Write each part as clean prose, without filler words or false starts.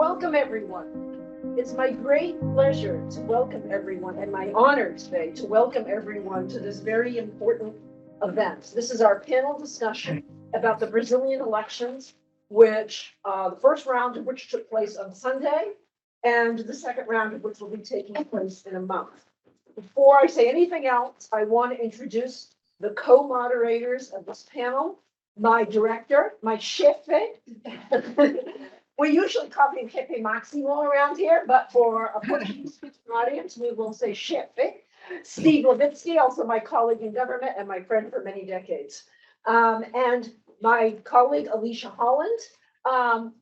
welcome everyone. It's my great pleasure to welcome everyone and my honor today to welcome everyone to this very important event. This is our panel discussion about the Brazilian elections, which the first round of which took place on Sunday, and the second round of which will be taking place in a month. Before I say anything else, I want to introduce the co-moderators of this panel, my director, my chefe. We usually call him Jefe Maximo around here, but for a Portuguese-speaking audience, we will say chefe. Steve Levitsky, also my colleague in government and my friend for many decades. And my colleague, Alicia Holland,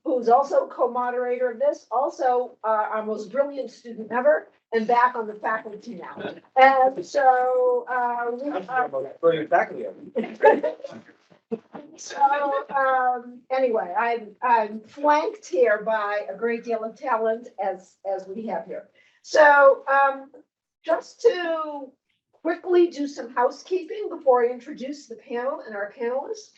who's also co-moderator of this, also our most brilliant student ever, and back on the faculty now. And so we are brilliant faculty. So anyway, I'm flanked here by a great deal of talent as we have here. So just to quickly do some housekeeping before I introduce the panel and our panelists.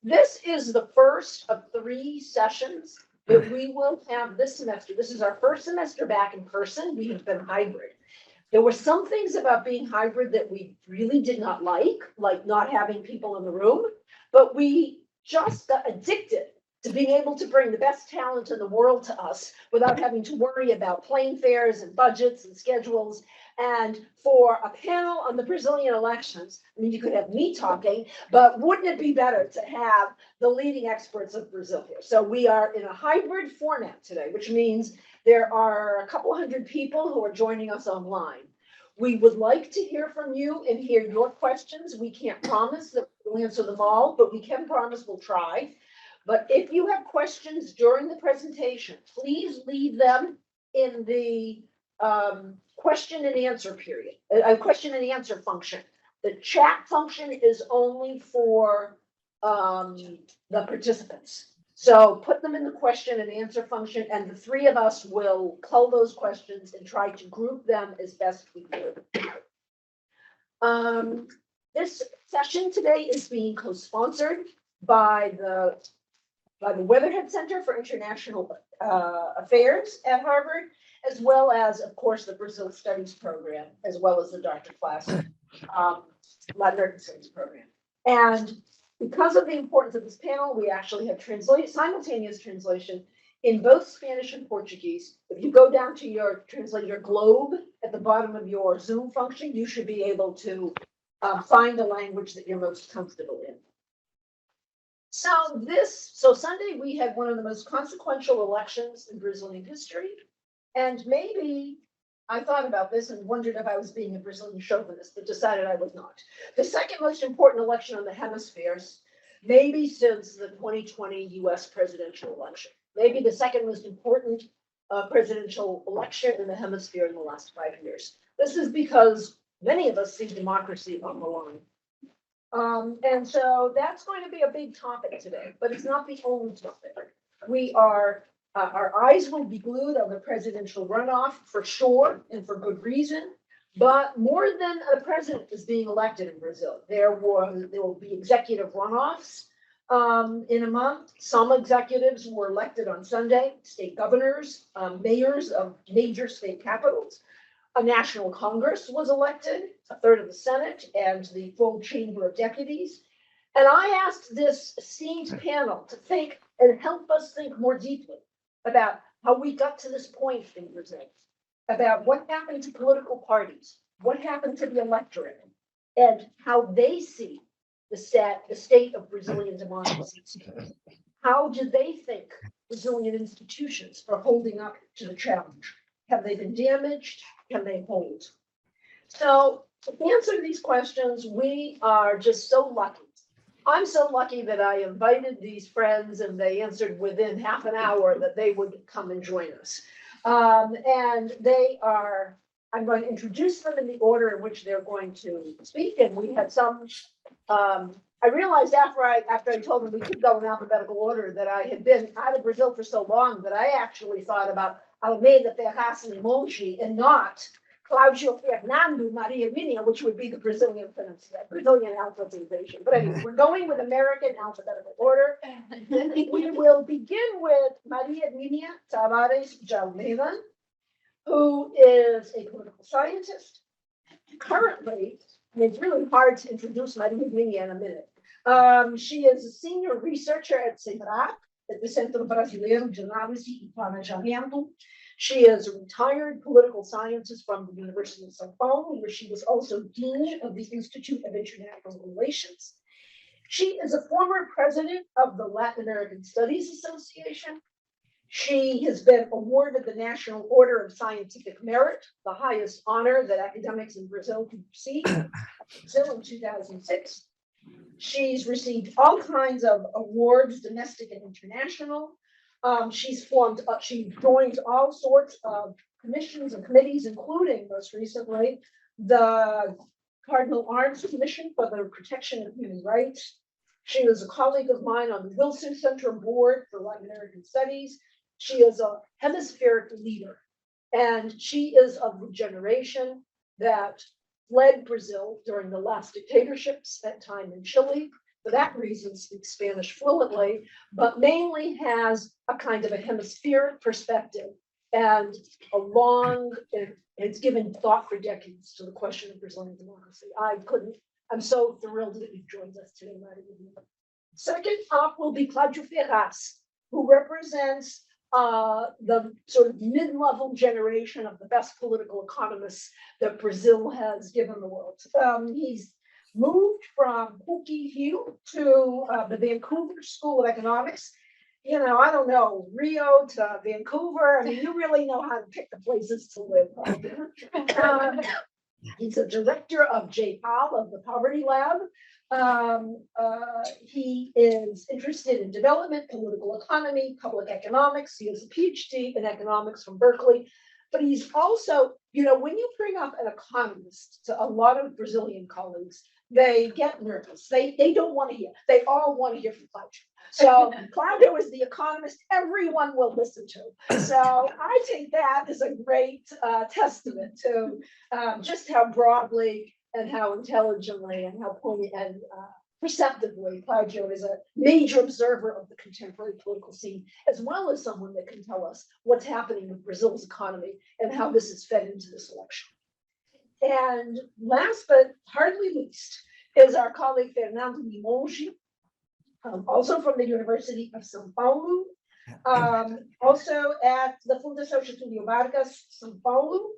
This is the first of 3 sessions that we will have this semester. This is our first semester back in person. We have been hybrid. There were some things about being hybrid that we really did not like not having people in the room, but we just got addicted to being able to bring the best talent in the world to us without having to worry about plane fares and budgets and schedules. And for a panel on the Brazilian elections, I mean, you could have me talking, but wouldn't it be better to have the leading experts of Brazil here? So we are in a hybrid format today, which means there are a couple hundred people who are joining us online. We would like to hear from you and hear your questions. We can't promise that we'll answer them all, but we can promise we'll try. But if you have questions during the presentation, please leave them in the question and answer period, question and answer function. The chat function is only for the participants. So put them in the question and answer function, and the 3 of us will cull those questions and try to group them as best we can. This session today is being co-sponsored by the Weatherhead Center for International Affairs at Harvard, as well as, of course, the Brazil Studies program, as well as the Dr. Class Latin American Studies program. And because of the importance of this panel, we actually have simultaneous translation in both Spanish and Portuguese. If you go down to translate your globe at the bottom of your Zoom function, you should be able to find the language that you're most comfortable in. So Sunday we had one of the most consequential elections in Brazilian history. And maybe I thought about this and wondered if I was being a Brazilian chauvinist, but decided I was not. The second most important election on the hemispheres, maybe since the 2020 US presidential election, maybe the second most important presidential election in the hemisphere in the last 5 years. This is because many of us see democracy on the line. And so that's going to be a big topic today, but it's not the only topic. Our eyes will be glued on the presidential runoff for sure and for good reason, but more than a president is being elected in Brazil. There will be executive runoffs in a month. Some executives were elected on Sunday, state governors, mayors of major state capitals. A national Congress was elected, a third of the Senate and the full Chamber of Deputies. And I asked this esteemed panel to think and help us think more deeply about how we got to this point in Brazil, about what happened to political parties, what happened to the electorate, and how they see the state of Brazilian democracy. How do they think Brazilian institutions are holding up to the challenge? Have they been damaged? Can they hold? So to answer these questions, we are just so lucky. I'm so lucky that I invited these friends and they answered within half an hour that they would come and join us. And I'm going to introduce them in the order in which they're going to speak. And we had some, I realized after I told them we could go in alphabetical order that I had been out of Brazil for so long that I actually thought about Almeida, Ferraz, and Limongi and not Claudio, Fernando, Maria Hermínia, which would be the Brazilian pronunciation, Brazilian alphabetization. But anyway, we're going with American alphabetical order. We will begin with Maria Hermínia Tavares de Almeida, who is a political scientist. Currently, and it's really hard to introduce Maria Hermínia in a minute. She is a senior researcher at CEBRAP, at the Centro Brasileiro de Análise e Planejamento. She is a retired political scientist from the University of São Paulo, where she was also dean of the Institute of International Relations. She is a former president of the Latin American Studies Association. She has been awarded the National Order of Scientific Merit, the highest honor that academics in Brazil can receive, still in 2006. She's received all kinds of awards, domestic and international. She joined all sorts of commissions and committees, including most recently the Cardinal Arms Commission for the Protection of Human Rights. She was a colleague of mine on the Wilson Center Board for Latin American Studies. She is a hemispheric leader, and she is of the generation that fled Brazil during the last dictatorship, spent time in Chile. For that reason, speaks Spanish fluently, but mainly has a kind of a hemispheric perspective and it's given thought for decades to the question of Brazilian democracy. I'm so thrilled that you joined us today, Maria. Second up will be Claudio Ferraz, who represents the sort of mid-level generation of the best political economists that Brazil has given the world. He's moved from PUC-Rio to the Vancouver School of Economics. You know, I don't know, Rio to Vancouver. I mean, you really know how to pick the places to live. He's a director of JPAL, of the Poverty Lab. He is interested in development, political economy, public economics. He has a PhD in economics from Berkeley. But he's also, you know, when you bring up an economist to a lot of Brazilian colleagues, they get nervous. They don't want to hear. They all want to hear from Claudio. So Claudio is the economist everyone will listen to. So I think that is a great testament to just how broadly and how intelligently and how perceptively Claudio is a major observer of the contemporary political scene, as well as someone that can tell us what's happening with Brazil's economy and how this is fed into this election. And last but hardly least is our colleague Fernando Limongi, also from the University of São Paulo, also at the Fundação Getúlio Vargas, São Paulo.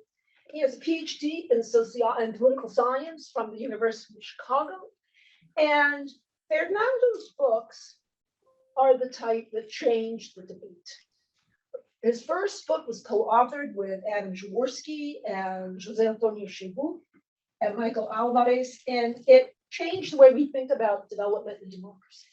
He has a PhD in political science from the University of Chicago. And Fernando's books are the type that changed the debate. His first book was co-authored with Adam Jaworski and José Antonio Chebu and Michael Alvarez, and it changed the way we think about development and democracy.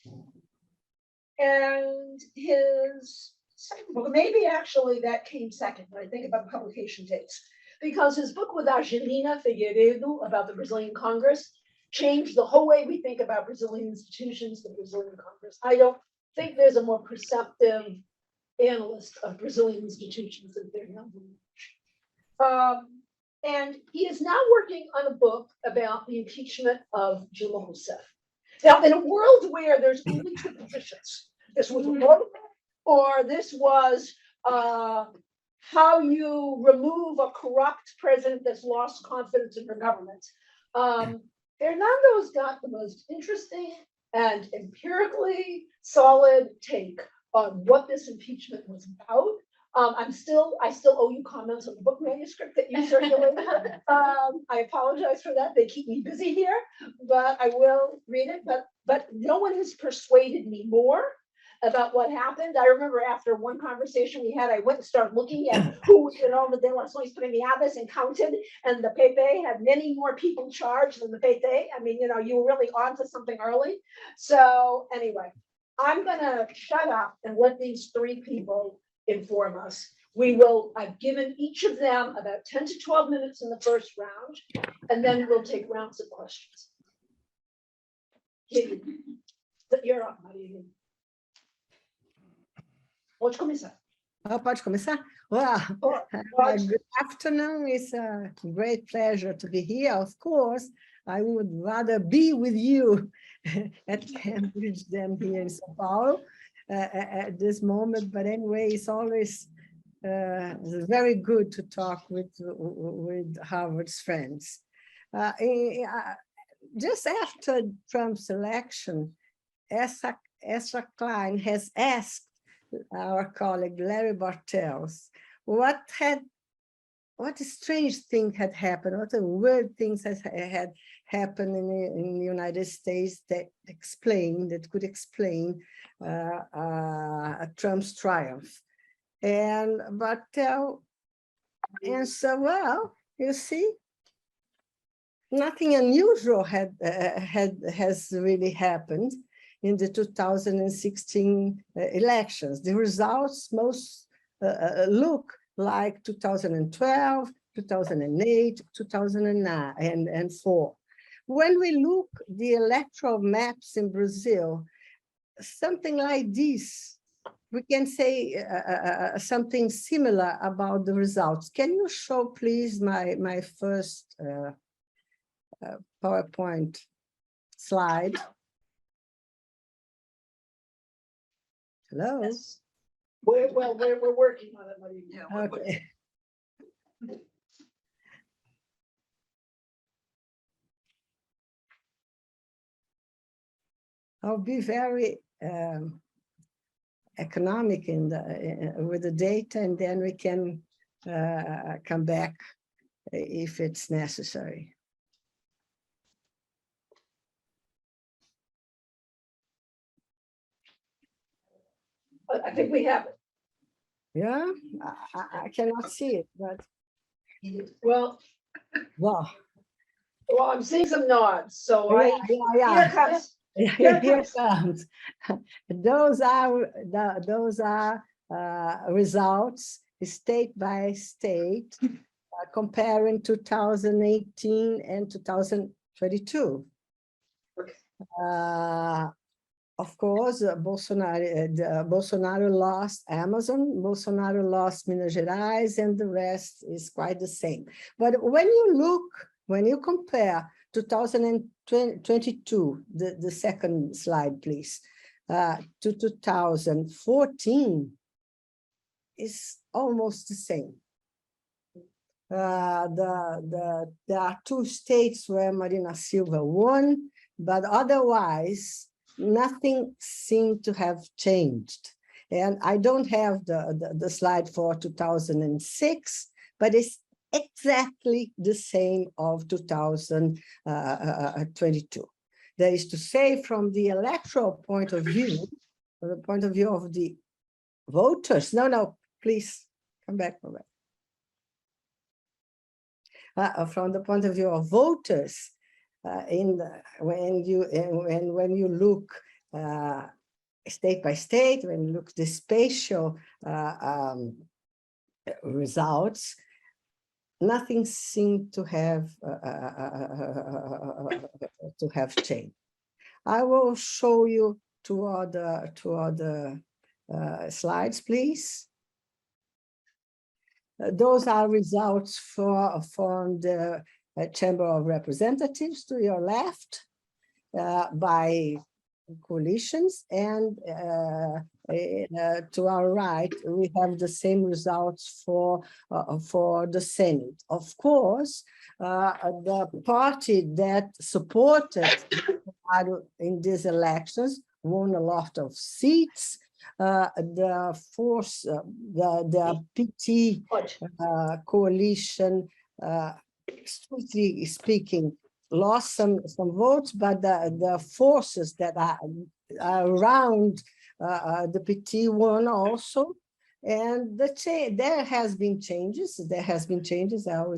And his second book, maybe actually that came second when I think about publication dates, because his book with Angelina Figueiredo about the Brazilian Congress changed the whole way we think about Brazilian institutions, the Brazilian Congress. I don't think there's a more perceptive analyst of Brazilian institutions than Fernando. And he is now working on a book about the impeachment of Dilma Rousseff. Now, in a world where there's only two positions, this was a vote, or this was how you remove a corrupt president that's lost confidence in her government. Fernando's got the most interesting and empirically solid take on what this impeachment was about. I still owe you comments on the book manuscript that you circulated. I apologize for that. They keep me busy here, but I will read it. But no one has persuaded me more about what happened. I remember after one conversation we had, I went and started looking at who, you know, the delações premiadas and counted, and the PP had many more people charged than the PT. I mean, you know, you were really onto something early. So anyway, I'm gonna shut up and let these three people inform us. I've given each of them about 10 to 12 minutes in the first round, and then we'll take rounds of questions. You're up, Maria. Pode começar. Pode começar? Well, good afternoon. It's a great pleasure to be here. Of course, I would rather be with you at Cambridge than here in São Paulo at this moment. But anyway, it's always very good to talk with Harvard's friends. Just after Trump's election, Ezra Klein has asked our colleague Larry Bartels what strange thing had happened, what weird things had happened in the United States that could explain Trump's triumph. And Bartel answered, well, you see, nothing unusual has really happened in the 2016 elections. The results most look like 2012, 2008, 2009, and 4. When we look the electoral maps in Brazil, something like this, we can say something similar about the results. Can you show, please, my first PowerPoint slide? Hello? Yes. We're working on it, Maria. Yeah, Okay. I'll be very economic with the data, and then we can come back if it's necessary. I think we have it. Yeah, I cannot see it, but Well, wow. well, I'm seeing some nods, so Yeah. here comes. Here comes. Those are results state by state, comparing 2018 and 2022. Of course, Bolsonaro lost Amazon, Bolsonaro lost Minas Gerais, and the rest is quite the same. But when you compare 2022, the second slide, please, to 2014, is almost the same. There are 2 states where Marina Silva won, but otherwise, nothing seemed to have changed. And I don't have the slide for 2006, but it's exactly the same of 2022. That is to say, from the electoral point of view, from the point of view of the voters, no, please, come back. From the point of view of voters, when you look state by state, when you look the spatial results, nothing seemed to have changed. I will show you two other slides, please. Those are results from the Chamber of Representatives to your left, by coalitions, and to our right, we have the same results for the Senate. Of course, the party that supported in these elections won a lot of seats. The PT coalition, strictly speaking, lost some votes, but the forces that are around the PT won also. And there has been changes. I'll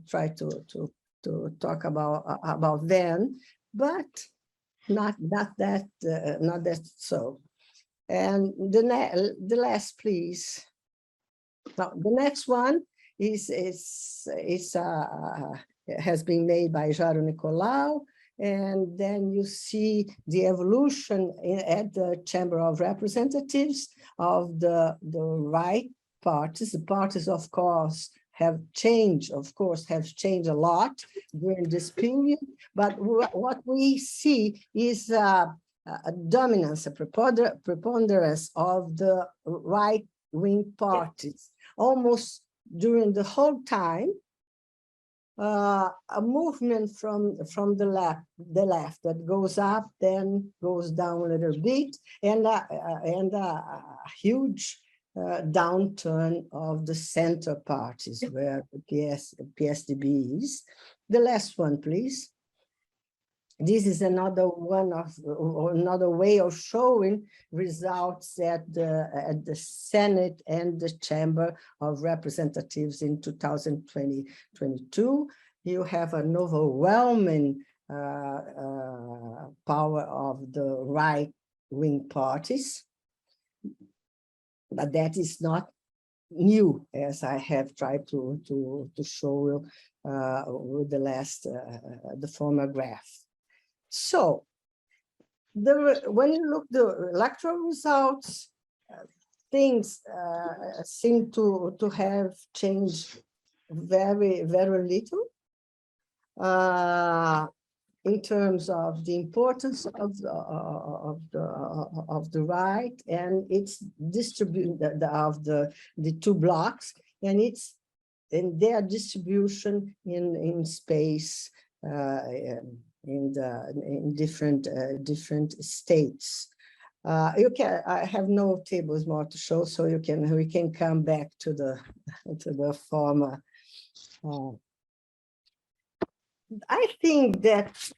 try to talk about them, but not that so. And the last, please. Now, the next one has been made by Jairo Nicolau, And then you see the evolution at the Chamber of Representatives of the right parties. The parties, of course, have changed a lot during this period. But what we see is a dominance, a preponderance of the right-wing parties, almost during the whole time. A movement from the left that goes up, then goes down a little bit, and a huge downturn of the center parties, where the PSDB is. The last one, please. This is another way of showing results at the Senate and the Chamber of Representatives in 2022. You have an overwhelming power of the right-wing parties, but that is not new, as I have tried to show you with the former graph. So, when you look the electoral results, things seem to have changed very, very little in terms of the importance of the right and its distribution of the two blocks and their distribution in space. In different states. I have no tables more to show, so we can come back to the former. I think that,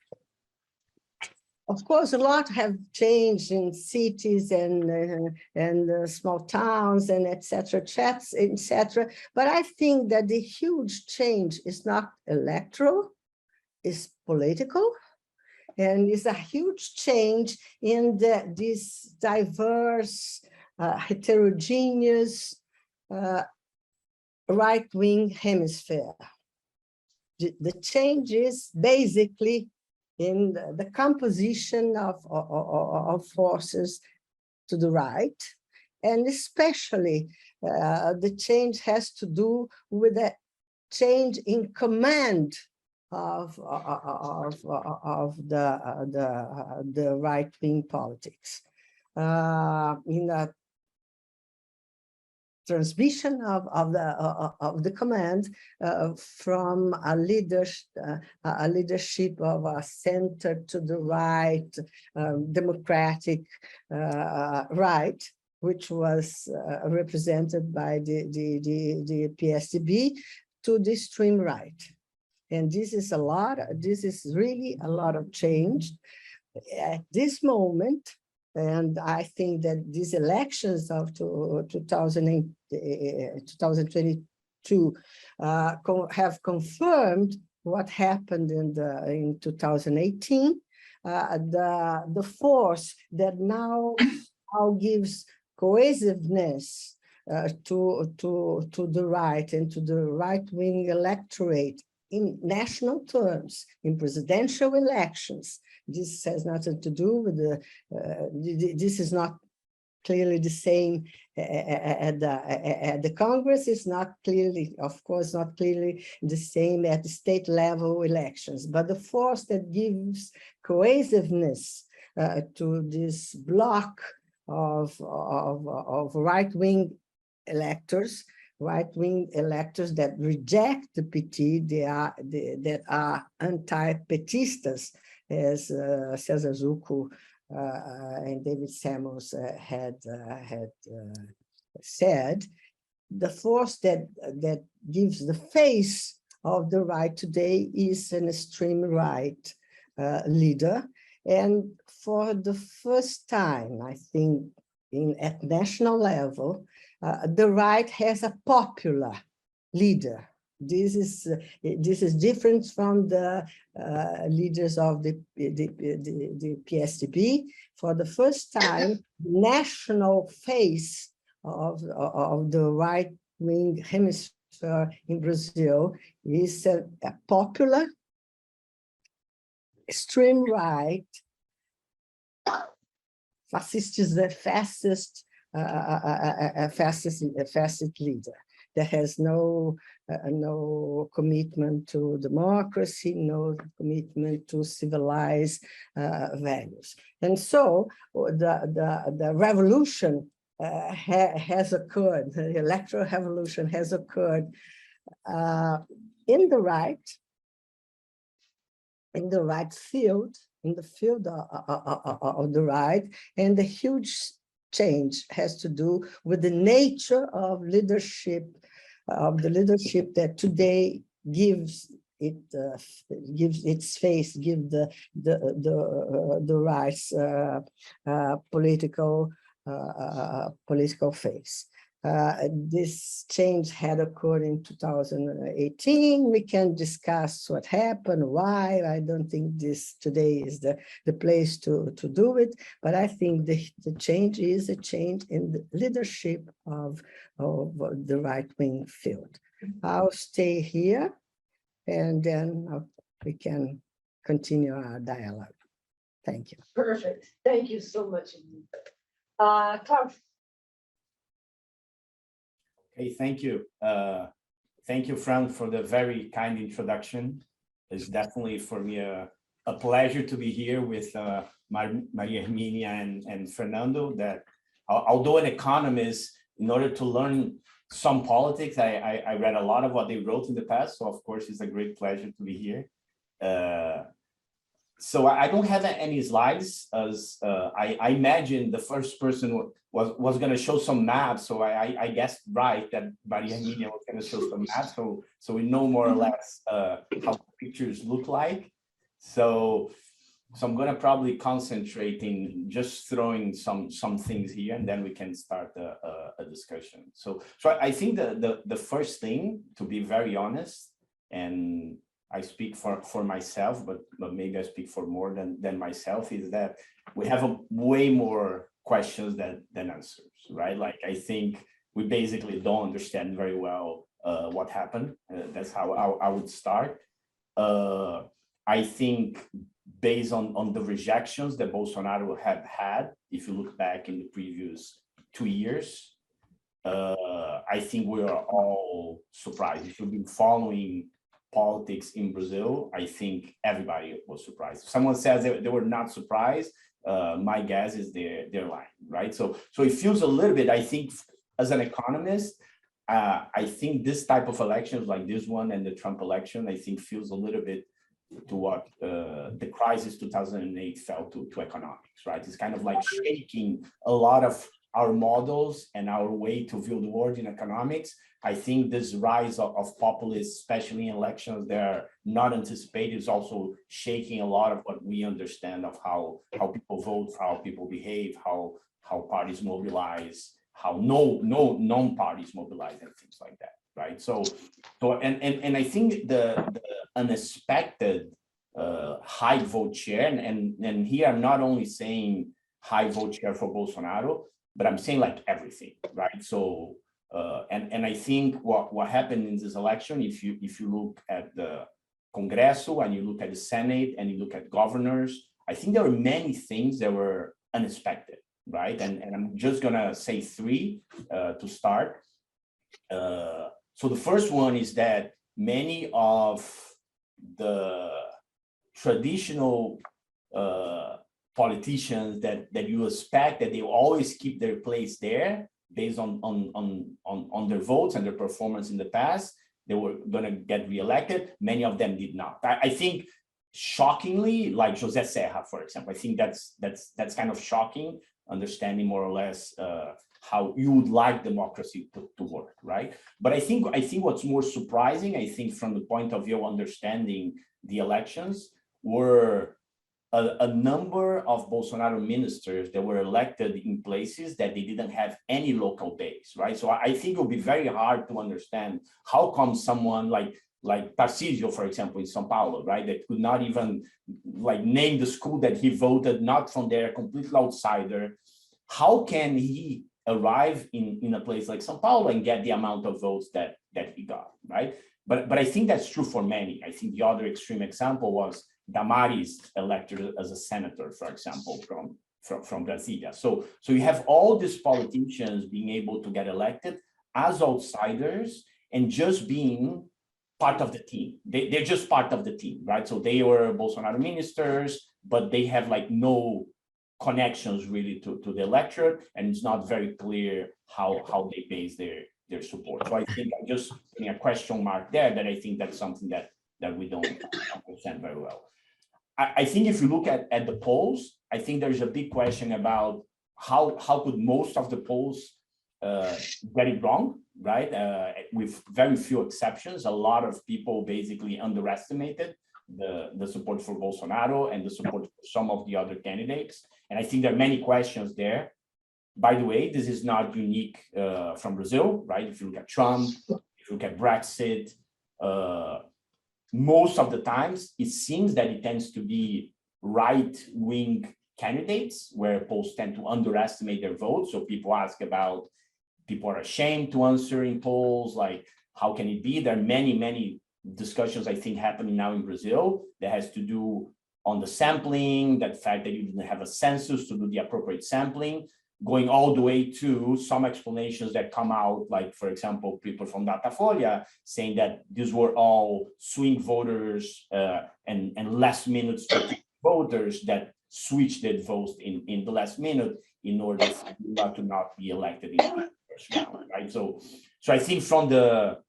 of course, a lot have changed in cities and small towns and etc. But I think that the huge change is not electoral, is political, and is a huge change in this diverse, heterogeneous right-wing hemisphere. The change is basically in the composition of forces to the right, and especially the change has to do with a change in command of the right-wing politics, in a transmission of the command from a leadership of a center to the right, democratic right, which was represented by the PSDB, to the extreme right. And this is really a lot of change at this moment. And I think that these elections of 2022 have confirmed what happened in 2018. The force that now gives cohesiveness to the right and to the right-wing electorate in national terms, in presidential elections. This has nothing to do with this is not clearly the same at the Congress. It's not clearly, of course, not clearly the same at the state level elections, but the force that gives cohesiveness to this block of right-wing electors that reject the PT, that are anti-petistas, as Cesar Zucco and David Samuels had said. The force that gives the face of the right today is an extreme right leader. And for the first time, I think, at national level, the right has a popular leader. This is different from the leaders of the PSDB. For the first time, national face of the right-wing hemisphere in Brazil is a popular extreme right. Fascist is the fastest leader that has no commitment to democracy, no commitment to civilized values. And so the revolution has occurred, the electoral revolution has occurred in the right field, in the field of the right, and the huge change has to do with the nature of leadership, of the leadership that today gives its face, gives the rights political face. This change had occurred in 2018. We can discuss what happened, why. I don't think this today is the place to do it, but I think the change is a change in the leadership of the right-wing field. I'll stay here, and then we can continue our dialogue. Thank you. Perfect. Thank you so much. Claudio. Hey, thank you. Thank you, Fran, for the very kind introduction. It's definitely for me a pleasure to be here with Maria Hermínia and Fernando. That although an economist, in order to learn some politics, I read a lot of what they wrote in the past. So of course, it's a great pleasure to be here. So I don't have any slides, as I imagine the first person was going to show some maps. So I guessed right that Maria Hermínia was going to show some maps. So we know more or less how the pictures look like. So I'm going to probably concentrate in just throwing some things here, and then we can start a discussion. So I think the first thing, to be very honest, and I speak for myself, but maybe I speak for more than myself, is that we have way more questions than answers, right? Like, I think we basically don't understand very well what happened. That's how I would start. I think based on the rejections that Bolsonaro had, if you look back in the previous 2 years, I think we are all surprised. If you've been following politics in Brazil, I think everybody was surprised. If someone says they were not surprised, my guess is they're lying, right? So it feels a little bit, I think, as an economist, I think this type of elections like this one and the Trump election, I think feels a little bit to what the crisis 2008 felt to economics, right? It's kind of like shaking a lot of our models and our way to view the world in economics. I think this rise of populists, especially in elections that are not anticipated, is also shaking a lot of what we understand of how people vote, how people behave, how parties mobilize, how non-parties mobilize, and things like that, right? So and I think the unexpected high vote share, and here I'm not only saying high vote share for Bolsonaro, but I'm saying like everything, right? So and I think what happened in this election, if you look at the Congreso and you look at the Senate and you look at governors, I think there were many things that were unexpected, right? And I'm just gonna say three to start. So the first one is that many of the traditional politicians that you expect that they always keep their place there based on their votes and their performance in the past, they were going to get reelected. Many of them did not. I think shockingly, like José Serra, for example, I think that's kind of shocking, understanding more or less how you would like democracy to work, right? But I think what's more surprising, I think from the point of view of understanding the elections, were a number of Bolsonaro ministers that were elected in places that they didn't have any local base, right? So I think it will be very hard to understand how come someone like Tarcísio, for example, in São Paulo, right, that could not even like name the school that he voted, not from there, completely outsider. How can he arrive in a place like São Paulo and get the amount of votes that he got, right? But I think that's true for many. I think the other extreme example was Damares elected as a senator, for example, from Brasilia. So you have all these politicians being able to get elected as outsiders and just being part of the team. They're just part of the team, right? So they were Bolsonaro ministers, but they have like no connections really to the electorate, and it's not very clear how they base their support. So I think I'm just putting a question mark there, that I think that's something that we don't understand very well. I think if you look at the polls, I think there's a big question about how could most of the polls get it wrong, right? With very few exceptions, a lot of people basically underestimated the support for Bolsonaro and the support for some of the other candidates. And I think there are many questions there. By the way, this is not unique from Brazil, right? If you look at Trump, if you look at Brexit, most of the times it seems that it tends to be right-wing candidates where polls tend to underestimate their votes. So people ask about, people are ashamed to answer in polls, like, how can it be? There are many discussions, I think, happening now in Brazil that has to do on the sampling, that fact that you didn't have a census to do the appropriate sampling, going all the way to some explanations that come out, like, for example, people from Datafolha saying that these were all swing voters and last minute voters that switched their votes in the last minute in order for Lula to not be elected in the first round, right? So I think from the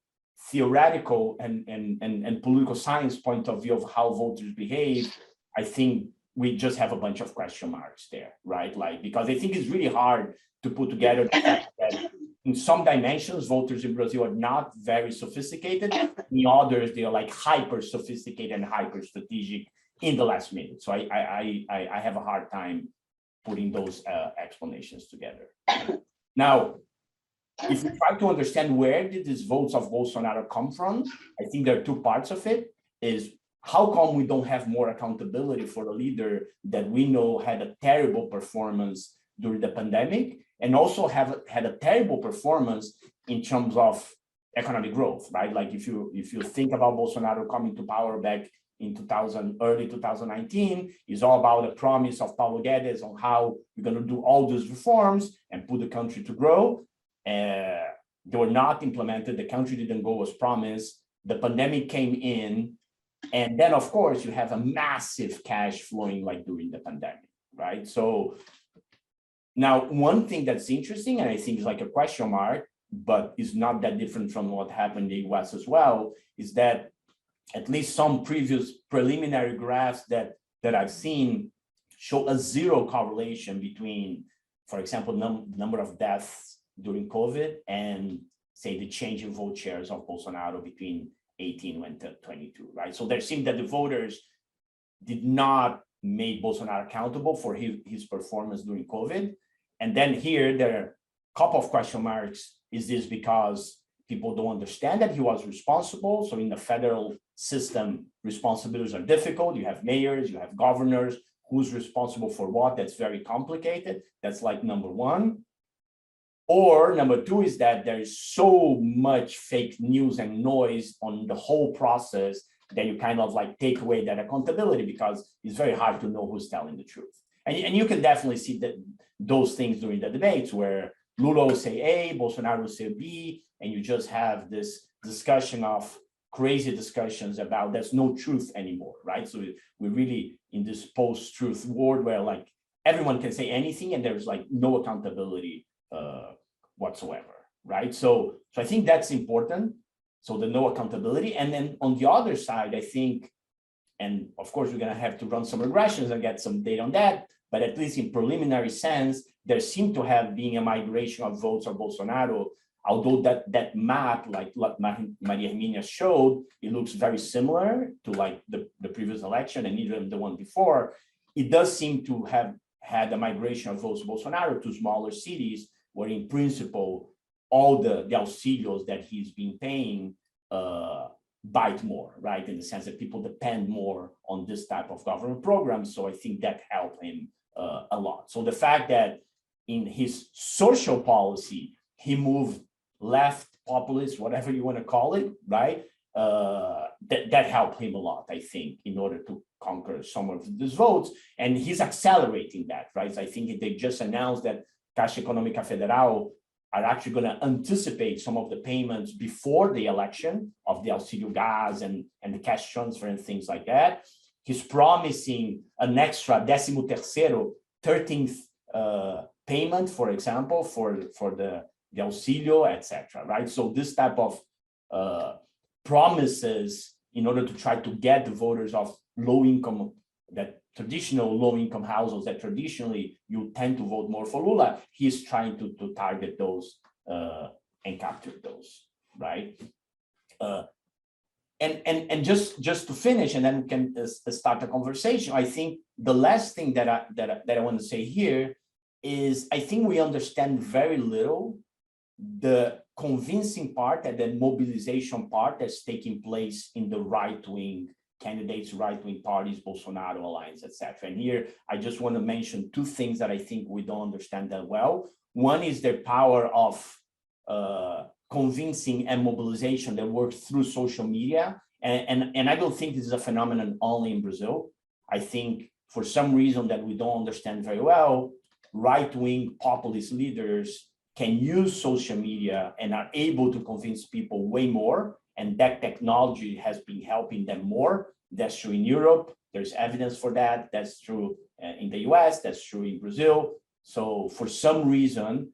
theoretical and political science point of view of how voters behave, I think we just have a bunch of question marks there, right? Like, because I think it's really hard to put together the fact that in some dimensions, voters in Brazil are not very sophisticated. In others, they are like hyper sophisticated and hyper strategic in the last minute. So I have a hard time putting those explanations together. Now, if we try to understand where did these votes of Bolsonaro come from, I think there are two parts of it. Is how come we don't have more accountability for a leader that we know had a terrible performance during the pandemic, and also had a terrible performance in terms of economic growth, right? Like if you think about Bolsonaro coming to power back in early 2019, is all about the promise of Paulo Guedes on how we're going to do all these reforms and put the country to grow. They were not implemented. The country didn't go as promised. The pandemic came in. And then, of course, you have a massive cash flowing like during the pandemic, right? So now one thing that's interesting, and I think is like a question mark, but is not that different from what happened in the US as well, is that at least some previous preliminary graphs that I've seen show a zero correlation between, for example, number of deaths during COVID and say the change in vote shares of Bolsonaro between 18 and 22, right? So there seemed that the voters did not make Bolsonaro accountable for his performance during COVID. And then here, there are a couple of question marks. Is this because people don't understand that he was responsible? So in the federal system, responsibilities are difficult. You have mayors, you have governors, who's responsible for what? That's very complicated. That's like number one. Or number two is that there is so much fake news and noise on the whole process that you kind of like take away that accountability, because it's very hard to know who's telling the truth. And you can definitely see that those things during the debates where Lula will say A, Bolsonaro will say B, and you just have this discussion of crazy discussions about there's no truth anymore, right? So we're really in this post-truth world where like everyone can say anything and there's like no accountability whatsoever, right? So I think that's important. So the no accountability. And then on the other side, I think, and of course, we're going to have to run some regressions and get some data on that, but at least in preliminary sense, there seemed to have been a migration of votes of Bolsonaro, although that map, like Maria Hermínia showed, it looks very similar to like the previous election and even the one before. It does seem to have had a migration of votes of Bolsonaro to smaller cities, where in principle, all the auxilios that he's been paying bite more, right? In the sense that people depend more on this type of government programs. So I think that helped him a lot. So the fact that in his social policy, he moved left, populist, whatever you want to call it, right? That helped him a lot, I think, in order to conquer some of these votes. And he's accelerating that, right? I think they just announced that Caixa Econômica Federal are actually going to anticipate some of the payments before the election of the Auxílio Gás and the cash transfer and things like that. He's promising an extra 13th payment, for example, for the Auxílio, etc. Right? So this type of promises in order to try to get the voters of low income, that traditional low income households that traditionally you tend to vote more for Lula, he's trying to target those and capture those, right? And just to finish, and then we can start a conversation. I think the last thing that I want to say here is I think we understand very little the convincing part and the mobilization part that's taking place in the right-wing candidates, right-wing parties, Bolsonaro alliance, etc. And here I just want to mention two things that I think we don't understand that well. One is their power of convincing and mobilization that works through social media. And I don't think this is a phenomenon only in Brazil. I think for some reason that we don't understand very well, right-wing populist leaders can use social media and are able to convince people way more. And that technology has been helping them more. That's true in Europe. There's evidence for that. That's true in the US. That's true in Brazil. So for some reason,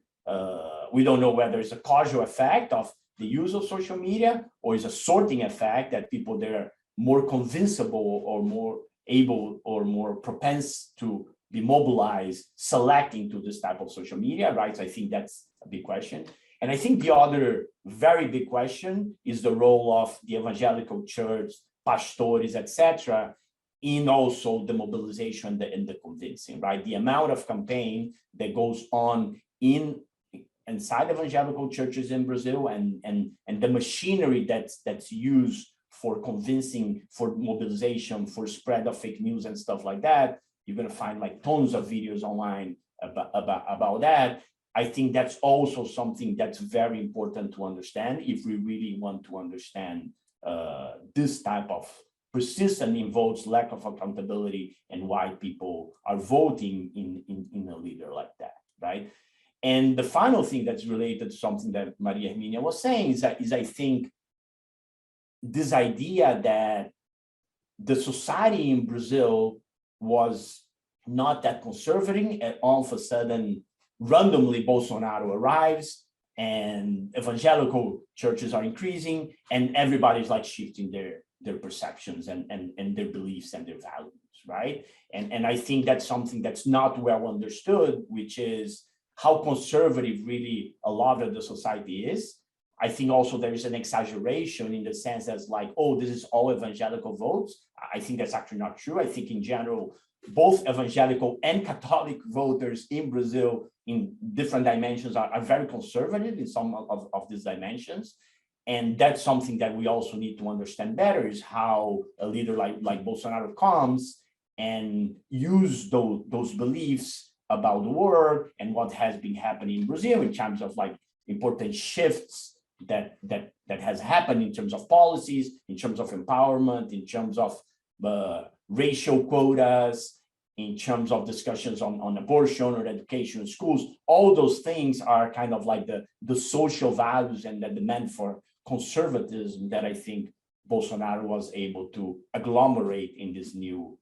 we don't know whether it's a causal effect of the use of social media or it's a sorting effect that people they're more convincible or more able or more propense to be mobilized, selecting to this type of social media, right? So I think that's a big question. And I think the other very big question is the role of the evangelical church, pastores, etc., in also the mobilization and the convincing, right? The amount of campaign that goes on inside evangelical churches in Brazil and the machinery that's used for convincing, for mobilization, for spread of fake news and stuff like that. You're going to find like tons of videos online about that. I think that's also something that's very important to understand if we really want to understand this type of persistent in votes, lack of accountability, and why people are voting in a leader like that, right? And the final thing that's related to something that Maria Hermínia was saying is I think this idea that the society in Brazil was not that conservative, and all of a sudden, randomly Bolsonaro arrives and evangelical churches are increasing and everybody's like shifting their perceptions and their beliefs and their values, right? And I think that's something that's not well understood, which is how conservative really a lot of the society is. I think also there is an exaggeration in the sense as like, oh, this is all evangelical votes. I think that's actually not true. I think in general, both evangelical and Catholic voters in Brazil in different dimensions are very conservative in some of these dimensions. And that's something that we also need to understand better is how a leader like Bolsonaro comes and use those beliefs about the world and what has been happening in Brazil in terms of like important shifts that has happened in terms of policies, in terms of empowerment, in terms of racial quotas, in terms of discussions on abortion or education in schools. All those things are kind of like the social values and the demand for conservatism that I think Bolsonaro was able to agglomerate in this new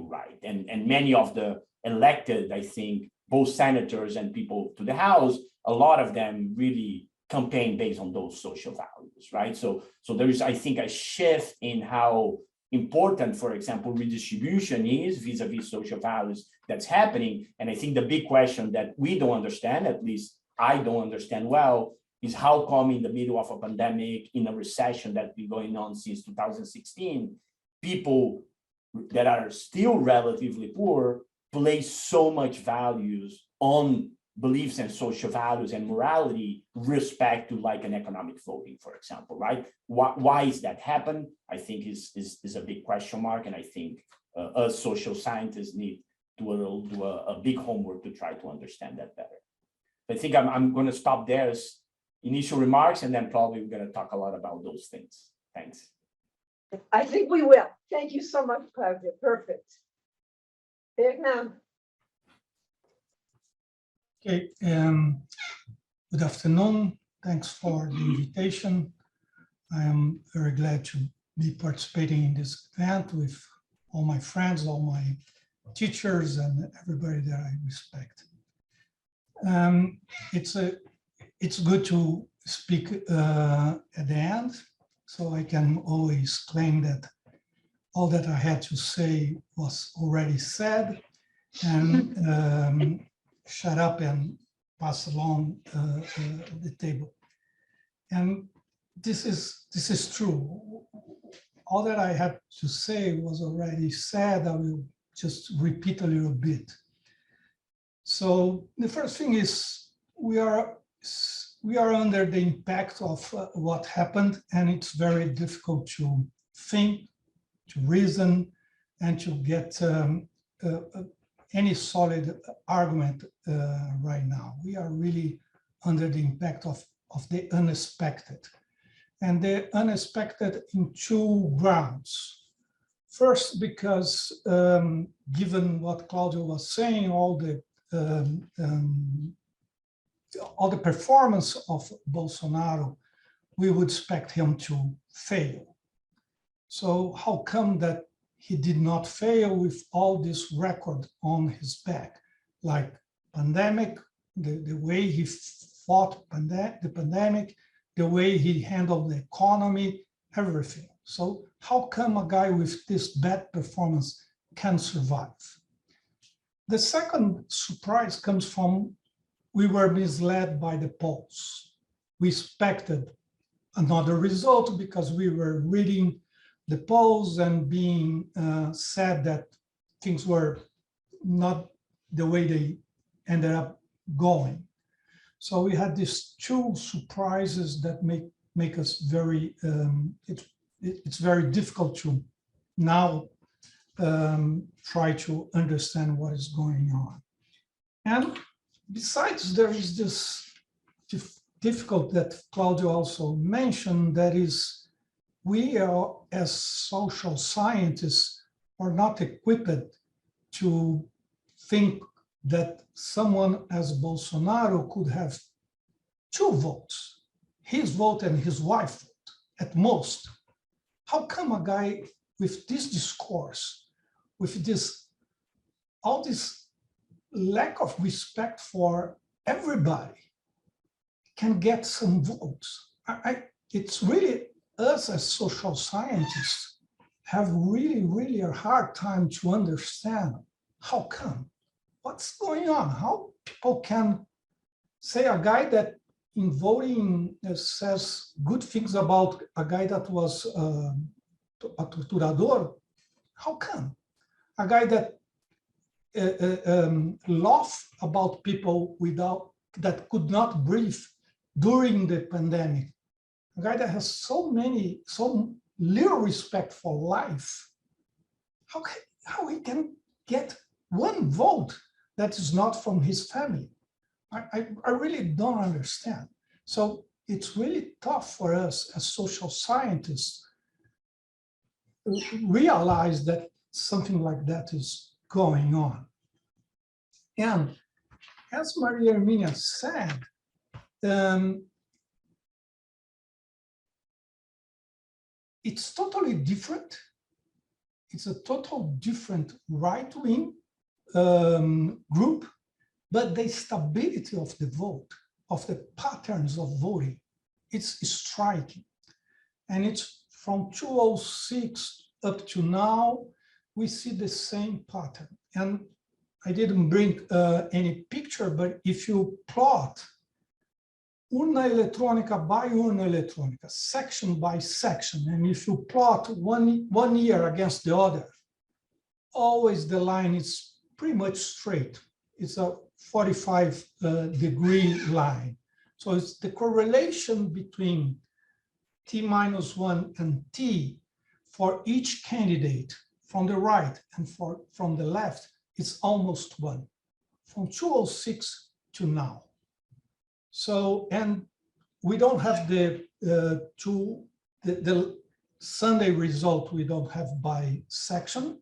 right. And many of the elected, I think, both senators and people to the House, a lot of them really campaign based on those social values, right? So there is, I think, a shift in how important, for example, redistribution is vis-a-vis social values that's happening. And I think the big question that we don't understand, at least I don't understand well, is how come in the middle of a pandemic, in a recession that's been going on since 2016, people that are still relatively poor place so much values on beliefs and social values and morality respect to like an economic voting, for example, right? Why is that happen? I think is a big question mark. And I think us social scientists need to do a big homework to try to understand that better. I think I'm going to stop there as initial remarks, and then probably we're going to talk a lot about those things. Thanks. I think we will. Thank you so much, Claudia. Perfect. Fernando. Okay, good afternoon. Thanks for the invitation. I am very glad to be participating in this event with all my friends, all my teachers, and everybody that I respect. It's good to speak at the end, so I can always claim that all that I had to say was already said, and shut up and pass along the table. And this is true. All that I had to say was already said. I will just repeat a little bit. So the first thing is we are under the impact of what happened, and it's very difficult to think, to reason, and to get any solid argument right now. We are really under the impact of the unexpected. And the unexpected in two grounds. First, because given what Claudio was saying, all the performance of Bolsonaro, we would expect him to fail. So how come that he did not fail with all this record on his back, like pandemic, the way he fought the pandemic, the way he handled the economy, everything. So how come a guy with this bad performance can survive? The second surprise comes from we were misled by the polls. We expected another result because we were reading the polls and being said that things were not the way they ended up going. So we had these two surprises that make us very, it's very difficult to now try to understand what is going on. And besides, there is this difficult that Claudio also mentioned, that is, we are, as social scientists, are not equipped to think that someone as Bolsonaro could have two votes, his vote and his wife's vote, at most. How come a guy with this discourse, with all this lack of respect for everybody, can get some votes? It's really, us as social scientists have really a hard time to understand how come. What's going on? How people can say a guy that in voting says good things about a guy that was a torturador? How come? A guy that laughed about people that could not breathe during the pandemic. A guy that has so little respect for life. How he can get one vote that is not from his family? I really don't understand. So it's really tough for us as social scientists to realize that something like that is going on. And as Maria Hermínia said, it's totally different. It's a total different right-wing group, but the stability of the vote, of the patterns of voting, it's striking. And it's from 2006 up to now, we see the same pattern. And I didn't bring any picture, but if you plot urna eletrônica by urna eletrônica, section by section, and if you plot one year against the other, always the line is pretty much straight. It's a 45-degree line. So it's the correlation between T-1 and T for each candidate from the right and from the left, it's almost 1, from 2006 to now. So, and we don't have the Sunday result we don't have by section,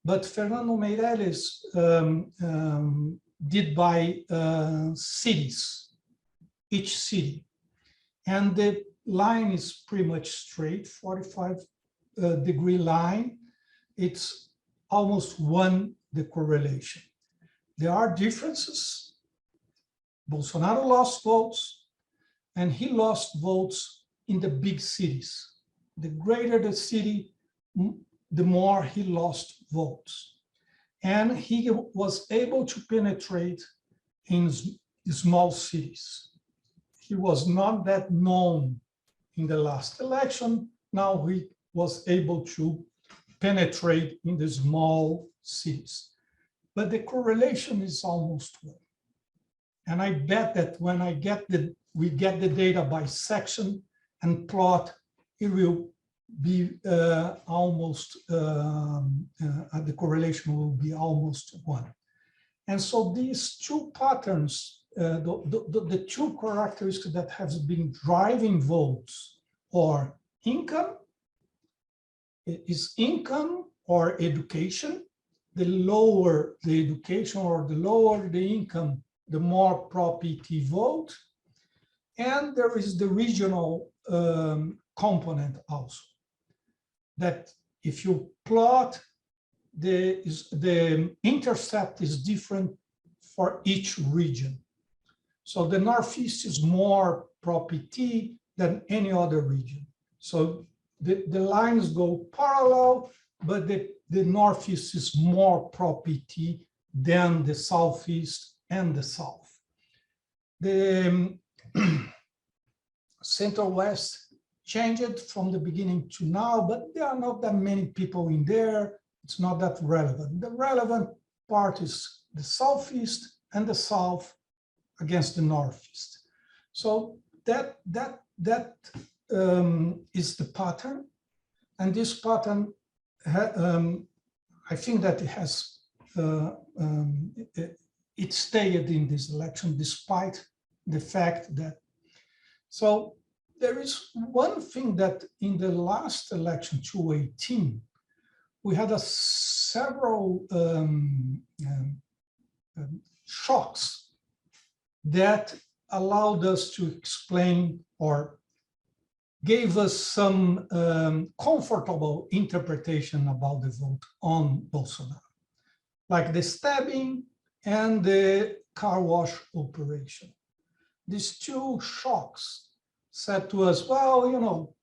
but Fernando Meirelles did by cities, each city. And the line is pretty much straight, 45-degree line. It's almost one, the correlation. There are differences. Bolsonaro lost votes, and he lost votes in the big cities. The greater the city, the more he lost votes. And he was able to penetrate in small cities. He was not that known in the last election. Now he was able to penetrate in the small cities. But the correlation is almost one. And I bet that when we get the data by section and plot, it will be almost, the correlation will be almost one. And so these two patterns, the two characteristics that have been driving votes are income, is income or education. The lower the education or the lower the income, the more pro-PT vote. And there is the regional component also. That if you plot, the intercept is different for each region. So the Northeast is more pro-PT than any other region. So the lines go parallel, but the Northeast is more pro-PT than the Southeast and the South. The Centro-West changed from the beginning to now, but there are not that many people in there. It's not that relevant. The relevant part is the Southeast and the South against the Northeast. So that is the pattern. And this pattern, I think that it has, it stayed in this election despite the fact that, so there is one thing that in the last election, 2018, we had several shocks that allowed us to explain or gave us some comfortable interpretation about the vote on Bolsonaro, like the stabbing and the car wash operation. These two shocks said to us, well, you know,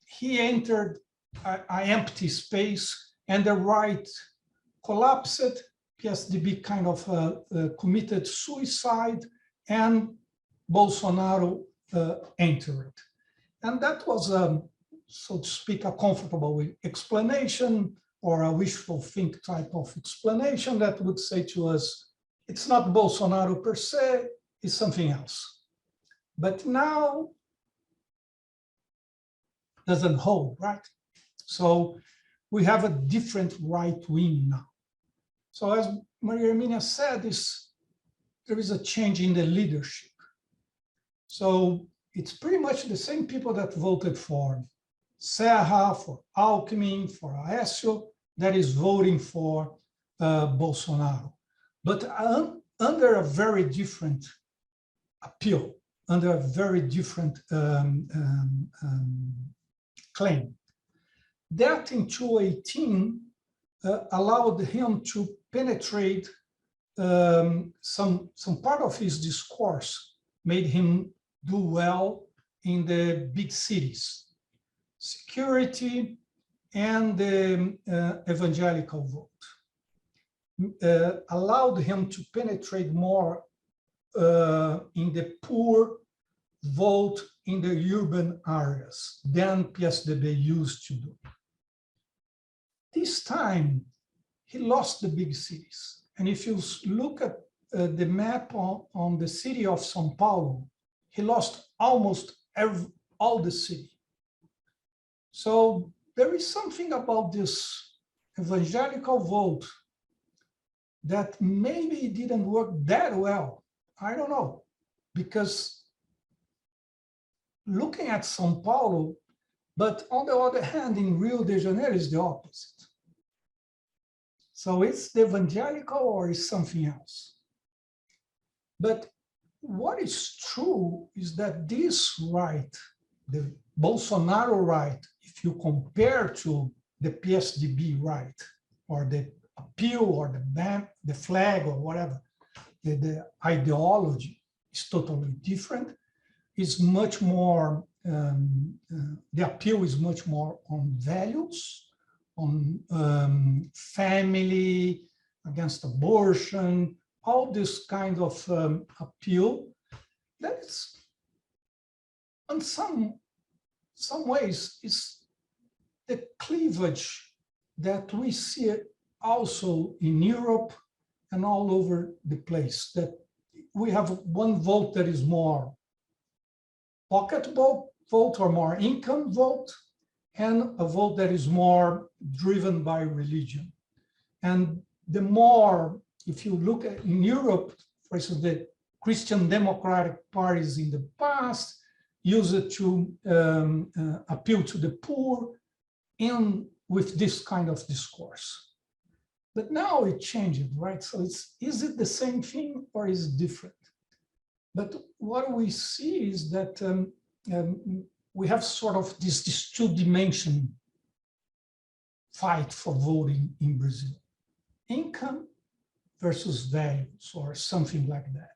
he entered an empty space and the right collapsed, PSDB kind of committed suicide, and Bolsonaro entered. And that was, so to speak, a comfortable explanation or a wishful think type of explanation that would say to us, it's not Bolsonaro per se, it's something else. But now, doesn't hold, right? So we have a different right wing now. So as Maria Hermínia said, there is a change in the leadership. So it's pretty much the same people that voted for Serra, for Alckmin, for Aécio, that is voting for Bolsonaro. But under a very different appeal, under a very different claim. That in 2018 allowed him to penetrate some part of his discourse, made him do well in the big cities, security and the evangelical vote. Allowed him to penetrate more in the poor vote in the urban areas than PSDB used to do. This time, he lost the big cities. And if you look at the map on the city of São Paulo, he lost almost all the city. So there is something about this evangelical vote that maybe didn't work that well. I don't know, because looking at São Paulo, But on the other hand, in Rio de Janeiro is the opposite. So it's the evangelical or is something else. But what is true is that this right, the Bolsonaro right, if you compare to the PSDB right, or the appeal or the ban, the flag or whatever, the ideology is totally different. It's much more, the appeal is much more on values, on family, against abortion, all this kind of appeal that is, in some ways, is the cleavage that we see also in Europe and all over the place, that we have one vote that is more pocket vote or more income vote, and a vote that is more driven by religion. And the more, if you look at in Europe, for instance, the Christian democratic parties in the past used it to appeal to the poor in with this kind of discourse. But now it changed, right? So is it the same thing or is it different? But what we see is that we have sort of this two-dimension fight for voting in Brazil. Income versus values or something like that.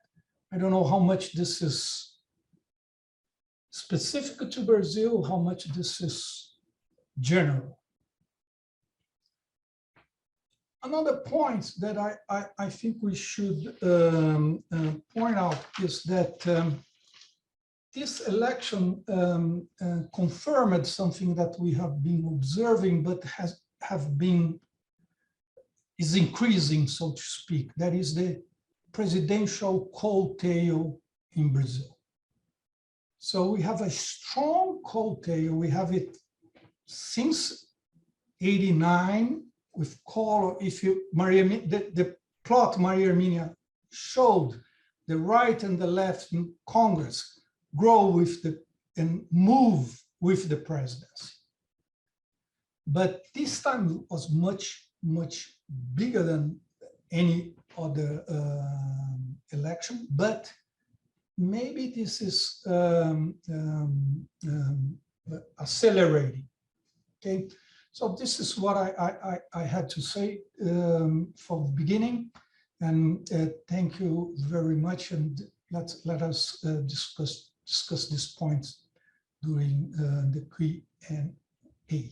I don't know how much this is specific to Brazil, how much this is general. Another point that I think we should point out is that this election confirmed something that we have been observing, but is increasing, so to speak. That is the presidential coattail in Brazil. So we have a strong coattail. We have it since '89 with Collor. If you the plot Maria Hermínia showed, the right and the left in Congress grow with and move with the presidency. But this time was much bigger than any other election, but maybe this is accelerating. Okay, so this is what I had to say for the beginning, and thank you very much. And let us discuss this point during the Q&A.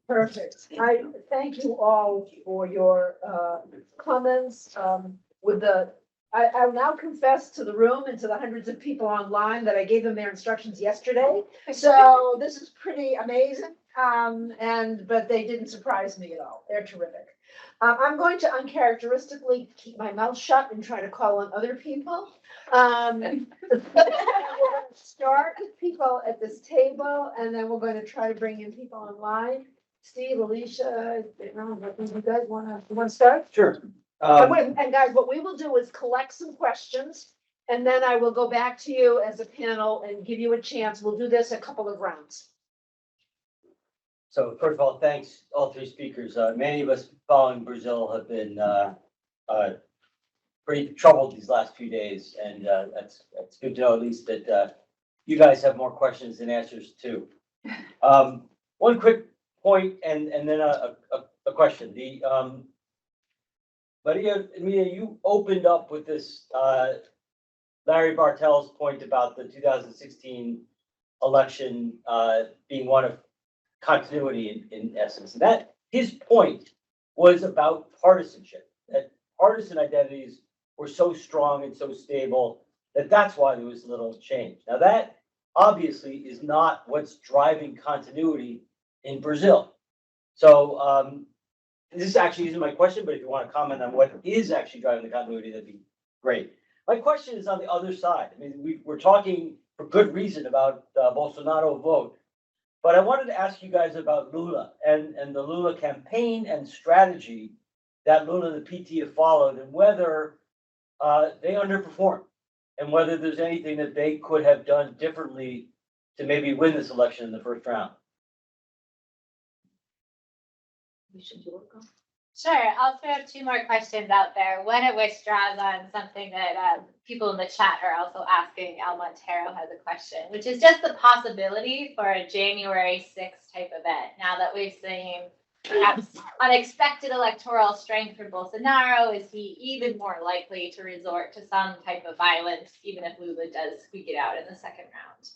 Perfect. I thank you all for your comments. I'll now confess to the room and to the hundreds of people online that I gave them their instructions yesterday. So this is pretty amazing. But they didn't surprise me at all. They're terrific. I'm going to uncharacteristically keep my mouth shut and try to call on other people. We're going to start with people at this table, and then we're going to try to bring in people online. Steve, Alicia, you guys want to start? Sure. And guys, what we will do is collect some questions, and then I will go back to you as a panel and give you a chance. We'll do this a couple of rounds. So first of all, thanks all three speakers. Many of us following Brazil have been pretty troubled these last few days, and that's good to know at least that you guys have more questions than answers too. One quick point and then a question. Maria Hermínia, you opened up with this Larry Bartel's point about the 2016 election being one of continuity in essence. And that his point was about partisanship, that partisan identities were so strong and so stable that that's why there was little change. Now that obviously is not what's driving continuity in Brazil. So this actually isn't my question, but if you want to comment on what is actually driving the continuity, that'd be great. My question is on the other side. I mean, we're talking for good reason about the Bolsonaro vote, but I wanted to ask you guys about Lula and the Lula campaign and strategy that Lula and the PT have followed, and whether they underperformed, and whether there's anything that they could have done differently to maybe win this election in the first round? You should do it. Sure, I'll throw 2 more questions out there. One of which draws on something that people in the chat are also asking. Al Montero has a question, which is just the possibility for a January 6th type event. Now that we've seen perhaps unexpected electoral strength for Bolsonaro, is he even more likely to resort to some type of violence, even if Lula does squeak it out in the second round?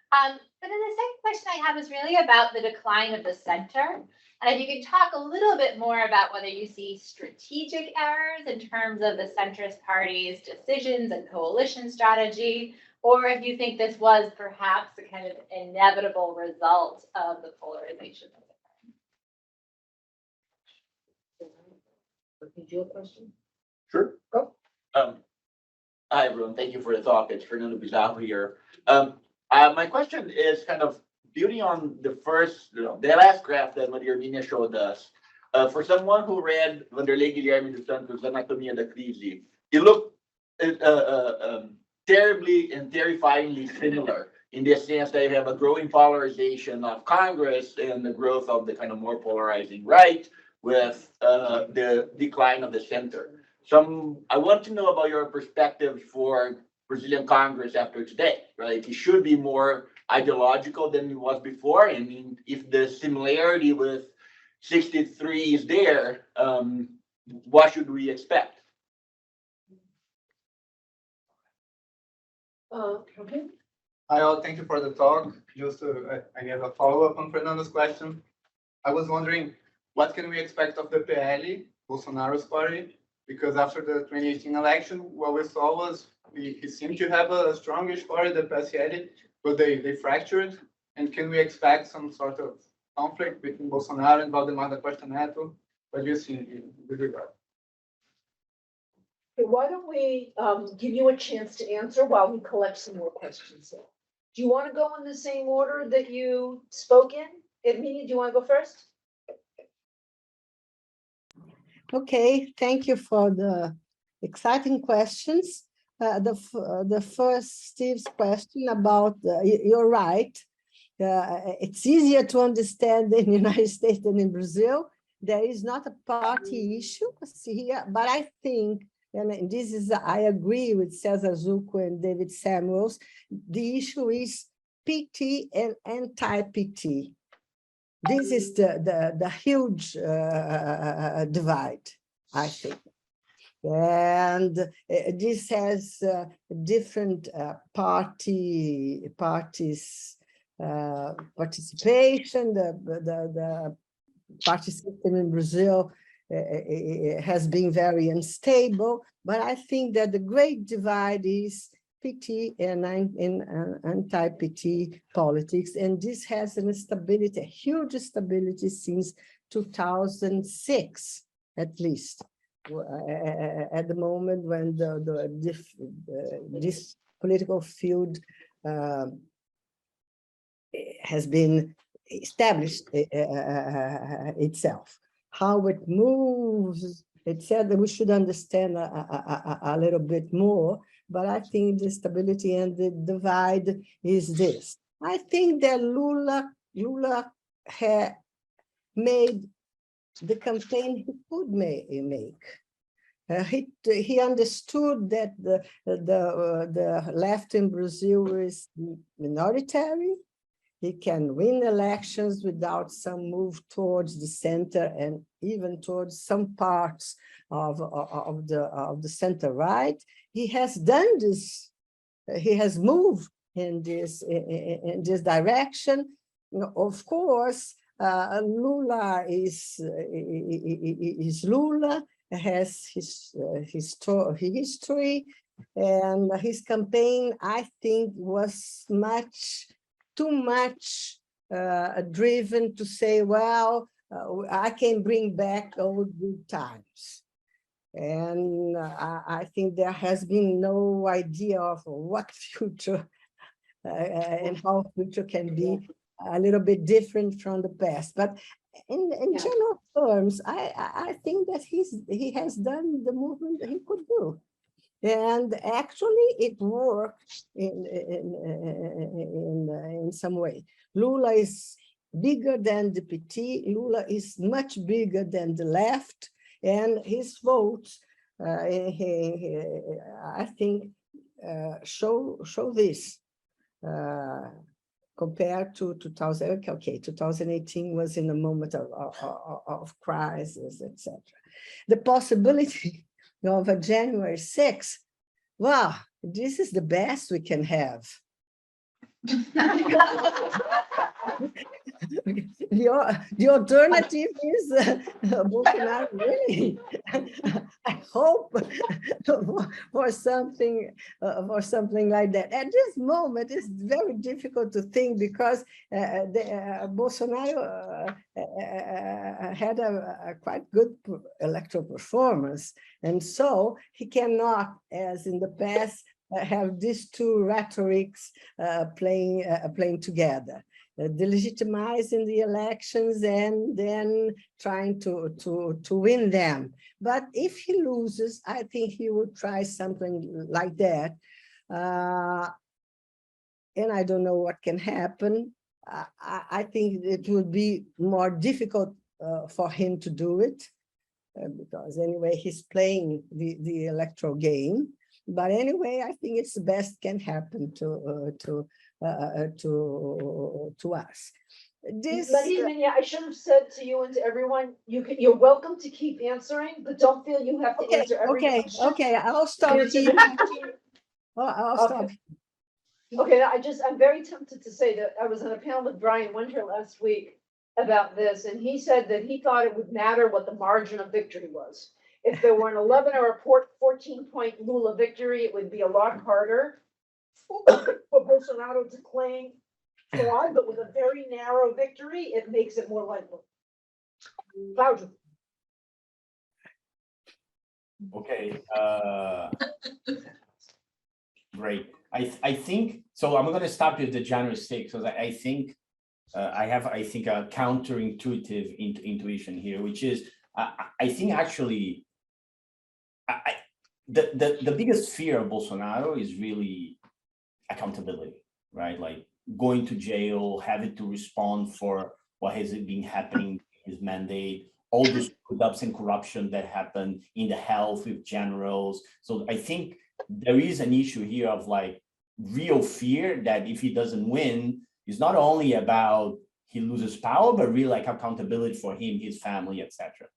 But then the second question I have is really about the decline of the center. And if you could talk a little bit more about whether you see strategic errors in terms of the centrist party's decisions and coalition strategy, or if you think this was perhaps a kind of inevitable result of the polarization of the Did you have a question? Sure. Go. Hi, everyone. Thank you for the talk. It's Fernando Pizarro here. My question is kind of building on the last graph that Hermínia showed us. For someone who read Vanderlei Guilherme dos Santos' Anatomia da Crise, it looked terribly and terrifyingly similar in the sense that you have a growing polarization of Congress and the growth of the kind of more polarizing right with the decline of the center. So I want to know about your perspective for Brazilian Congress after today, right? It should be more ideological than it was before. I mean, if the similarity with 63 is there, what should we expect? Okay. Hi all, thank you for the talk. Just I have a follow-up on Fernando's question. I was wondering, what can we expect of the PL, Bolsonaro's party? Because after the 2018 election, what we saw was he seemed to have a strongish party, the PSL, but they fractured. And can we expect some sort of conflict between Bolsonaro and Valdemar da Costa Neto? What do you see in this regard? Okay, why don't we give you a chance to answer while we collect some more questions? Do you want to go in the same order that you spoke in? Hermínia, do you want to go first? Okay, thank you for the exciting questions. The first, Steve's question about, you're right. It's easier to understand in the United States than in Brazil. There is not a party issue here, but I think, and this is, I agree with Cesar Zucco and David Samuels, the issue is PT and anti-PT. This is the huge divide, I think. And this has different parties participation. The party system in Brazil has been very unstable, but I think that the great divide is PT and anti-PT politics, and this has an instability, a huge stability since 2006, at least. At the moment when this political field has been established itself. How it moves, it said that we should understand a little bit more, but I think the stability and the divide is this. I think that Lula had made the campaign he could make. He understood that the left in Brazil is minoritary. He can win elections without some move towards the center and even towards some parts of the center right. He has done this. He has moved in this direction. You know, of course, Lula is Lula, has his history, and his campaign, I think, was too much driven to say, well, I can bring back old good times. And I think there has been no idea of what future and how future can be a little bit different from the past. But in general terms, I think that he has done the movement that he could do. And actually, it worked in some way. Lula is bigger than the PT. Lula is much bigger than the left, and his votes, I think, show this. Compared to 2000, okay, 2018 was in a moment of crisis, etc. The possibility of a January 6th, wow, this is the best we can have. The alternative is Bolsonaro really. I hope for something like that. At this moment, it's very difficult to think because Bolsonaro had a quite good electoral performance, and so he cannot, as in the past, have these two rhetorics playing together. Delegitimizing the elections and then trying to win them. But if he loses, I think he will try something like that. And I don't know what can happen. I think it would be more difficult for him to do it because anyway, he's playing the electoral game. But anyway, I think it's the best can happen to us. This, Hermínia, I should have said to you and to everyone, you're welcome to keep answering, but don't feel you have to answer every question. Okay, I'll stop here. I'll stop. Okay, I'm very tempted to say that I was on a panel with Brian Winter last week about this, and he said that he thought it would matter what the margin of victory was. If there were an 11 or a 14-point Lula victory, it would be a lot harder for Bolsonaro to claim fraud, but with a very narrow victory, it makes it more likely. Claudio. Okay. Great. I think, so I'm going to start with the January 6th, because I think I have a counterintuitive intuition here, which is, I think actually, the biggest fear of Bolsonaro is really accountability, right? Like going to jail, having to respond for what has been happening in his mandate, all those ups and corruption that happened in the health with generals. So I think there is an issue here of like real fear that if he doesn't win, it's not only about he loses power, but really like accountability for him, his family, etc.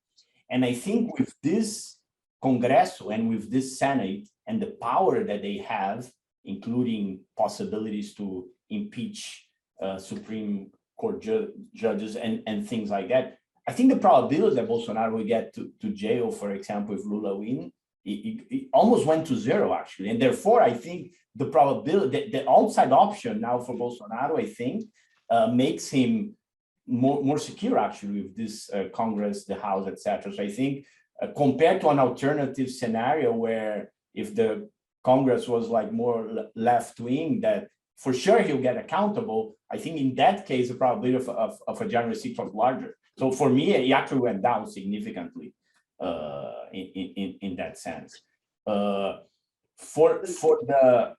And I think with this Congresso and with this Senate and the power that they have, including possibilities to impeach Supreme Court judges and things like that, I think the probability that Bolsonaro will get to jail, for example, if Lula win, it almost went to zero, actually. And therefore, I think the probability, the outside option now for Bolsonaro, I think, makes him more secure, actually, with this Congress, the House, etc. So I think compared to an alternative scenario where if the Congress was like more left-wing, that for sure he'll get accountable, I think in that case, the probability of a January 6th was larger. So for me, it actually went down significantly in that sense. For the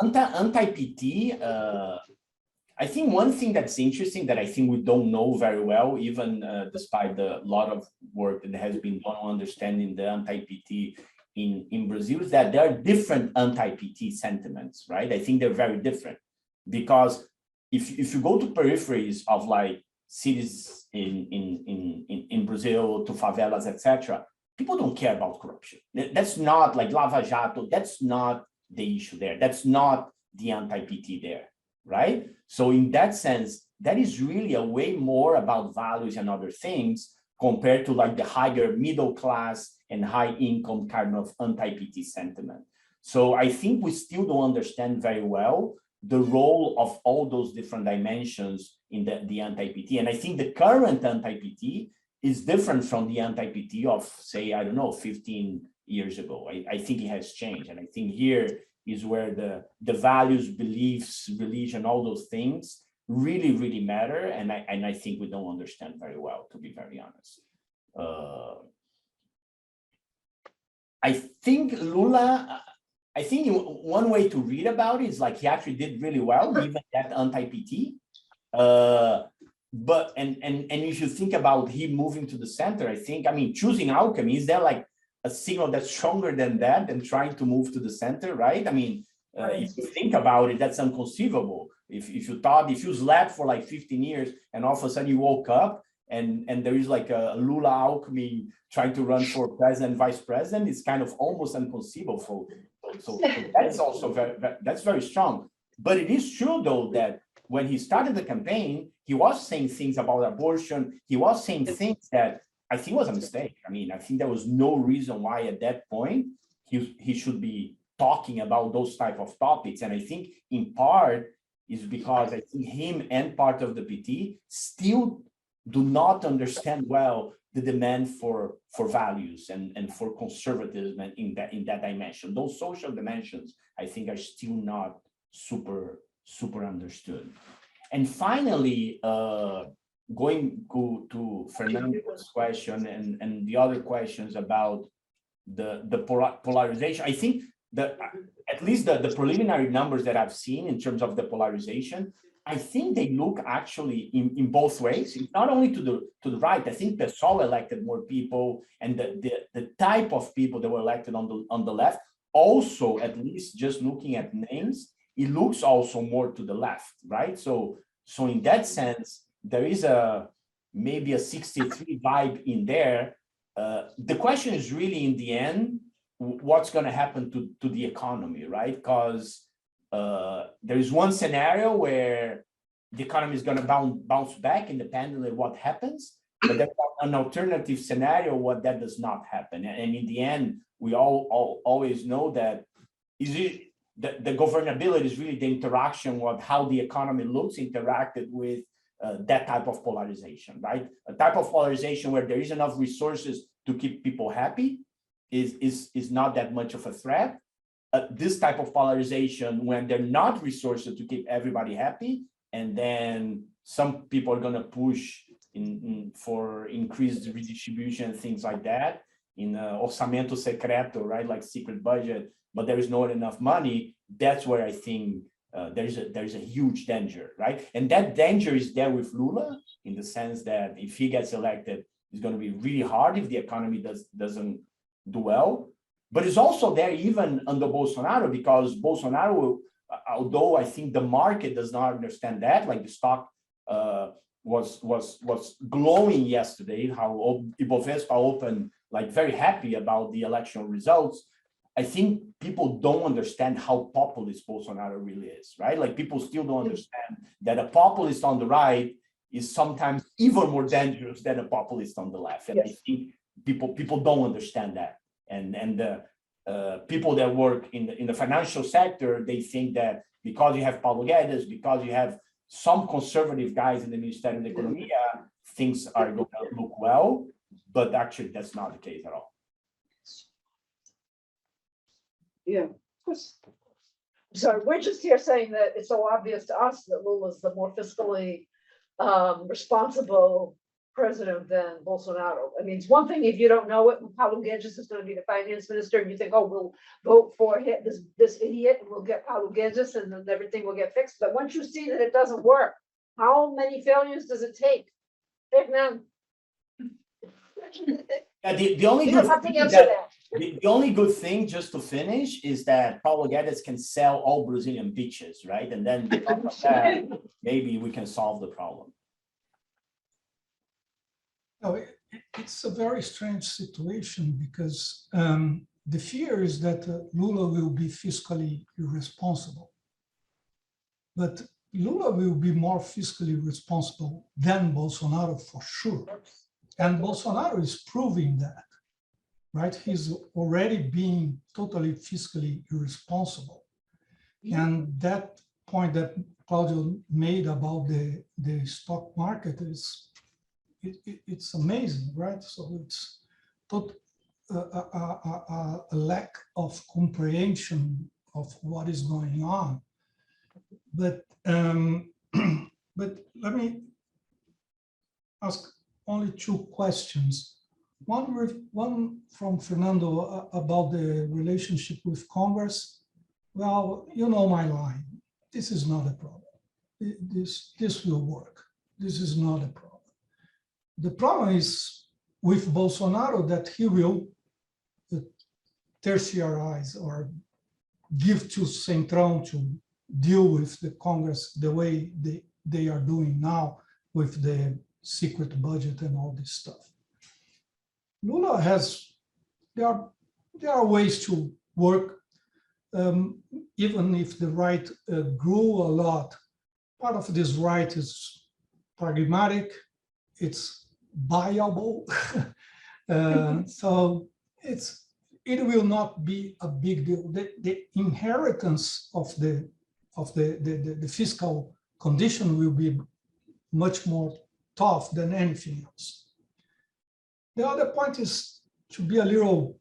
anti-PT, I think one thing that's interesting that I think we don't know very well, even despite the lot of work that has been done on understanding the anti-PT in Brazil, is that there are different anti-PT sentiments, right? I think they're very different because if you go to peripheries of like cities in Brazil, to favelas, etc., people don't care about corruption. That's not like Lava Jato. That's not the issue there. That's not the anti-PT there, right? So in that sense, that is really a way more about values and other things compared to like the higher middle class and high income kind of anti-PT sentiment. So I think we still don't understand very well the role of all those different dimensions in the anti-PT. And I think the current anti-PT is different from the anti-PT of, say, I don't know, 15 years ago. I think it has changed. And I think here is where the values, beliefs, religion, all those things really, really matter. And I think we don't understand very well, to be very honest. think Lula, I think one way to read about it is like he actually did really well, given that anti-PT. But if you think about him moving to the center, I think, I mean, choosing Alckmin, is there like a signal that's stronger than that, than trying to move to the center, right? I mean, if you think about it, that's inconceivable. If you slept for like 15 years and all of a sudden you woke up and there is like a Lula Alckmin trying to run for president, vice president, it's kind of almost inconceivable. So that's also that's very strong. But it is true though that when he started the campaign, he was saying things about abortion. He was saying things that I think was a mistake. I mean, I think there was no reason why at that point he should be talking about those type of topics. And I think in part is because I think him and part of the PT still do not understand well the demand for values and for conservatism in that dimension. Those social dimensions, I think, are still not super understood. And finally, going to Fernando's question and the other questions about the polarization, I think that at least the preliminary numbers that I've seen in terms of the polarization, I think they look actually in both ways. It's not only to the right. I think PSOL elected more people, and the type of people that were elected on the left also, at least just looking at names, it looks also more to the left, right? So in that sense, there is maybe a 63 vibe in there. The question is really in the end, what's going to happen to the economy, right? Because there is one scenario where the economy is going to bounce back independently of what happens, but there's an alternative scenario where that does not happen. And in the end, we all always know that the governability is really the interaction with how the economy looks interacted with that type of polarization, right? A type of polarization where there is enough resources to keep people happy is not that much of a threat. This type of polarization, when they're not resources to keep everybody happy, and then some people are going to push for increased redistribution, things like that, in orçamento secreto, right, like secret budget, but there is not enough money. That's where I think there's a huge danger, right? And that danger is there with Lula, in the sense that if he gets elected, it's going to be really hard if the economy doesn't do well. But it's also there even under Bolsonaro, because Bolsonaro, although I think the market does not understand that, like the stock was glowing yesterday, how Ibovespa opened like very happy about the election results. I think people don't understand how populist Bolsonaro really is, right? Like people still don't understand that a populist on the right is sometimes even more dangerous than a populist on the left. And yes. I think people don't understand that. And the people that work in the financial sector, they think that because you have Paulo Guedes, because you have some conservative guys in the Ministério da Economia, things are going to look well, but actually that's not the case at all. Yeah, of course. So we're just here saying that it's so obvious to us that Lula's the more fiscally responsible president than Bolsonaro. I mean, it's one thing if you don't know it, Paulo Guedes is going to be the finance minister, and you think, oh, we'll vote for this idiot, and we'll get Paulo Guedes, and then everything will get fixed. But once you see that it doesn't work, how many failures does it take? Fernando. The only good thing, just to finish, is that Paulo Guedes can sell all Brazilian beaches, right? And then because of that, maybe we can solve the problem. No, it's a very strange situation, because the fear is that Lula will be fiscally irresponsible. But Lula will be more fiscally responsible than Bolsonaro for sure. And Bolsonaro is proving that, right? He's already being totally fiscally irresponsible. And that point that Claudio made about the stock market is, it's amazing, right? So it's a lack of comprehension of what is going on. But let me ask only two questions. One from Fernando about the relationship with Congress. Well, you know my line. This is not a problem. This will work. This is not a problem. The problem is with Bolsonaro that he will tertiarize or give to Centrão to deal with the Congress the way they are doing now with the secret budget and all this stuff. Lula has, there are ways to work, even if the right grew a lot. Part of this right is pragmatic, it's viable, so it will not be a big deal. The inheritance of the fiscal condition will be much more tough than anything else. The other point is to be a little,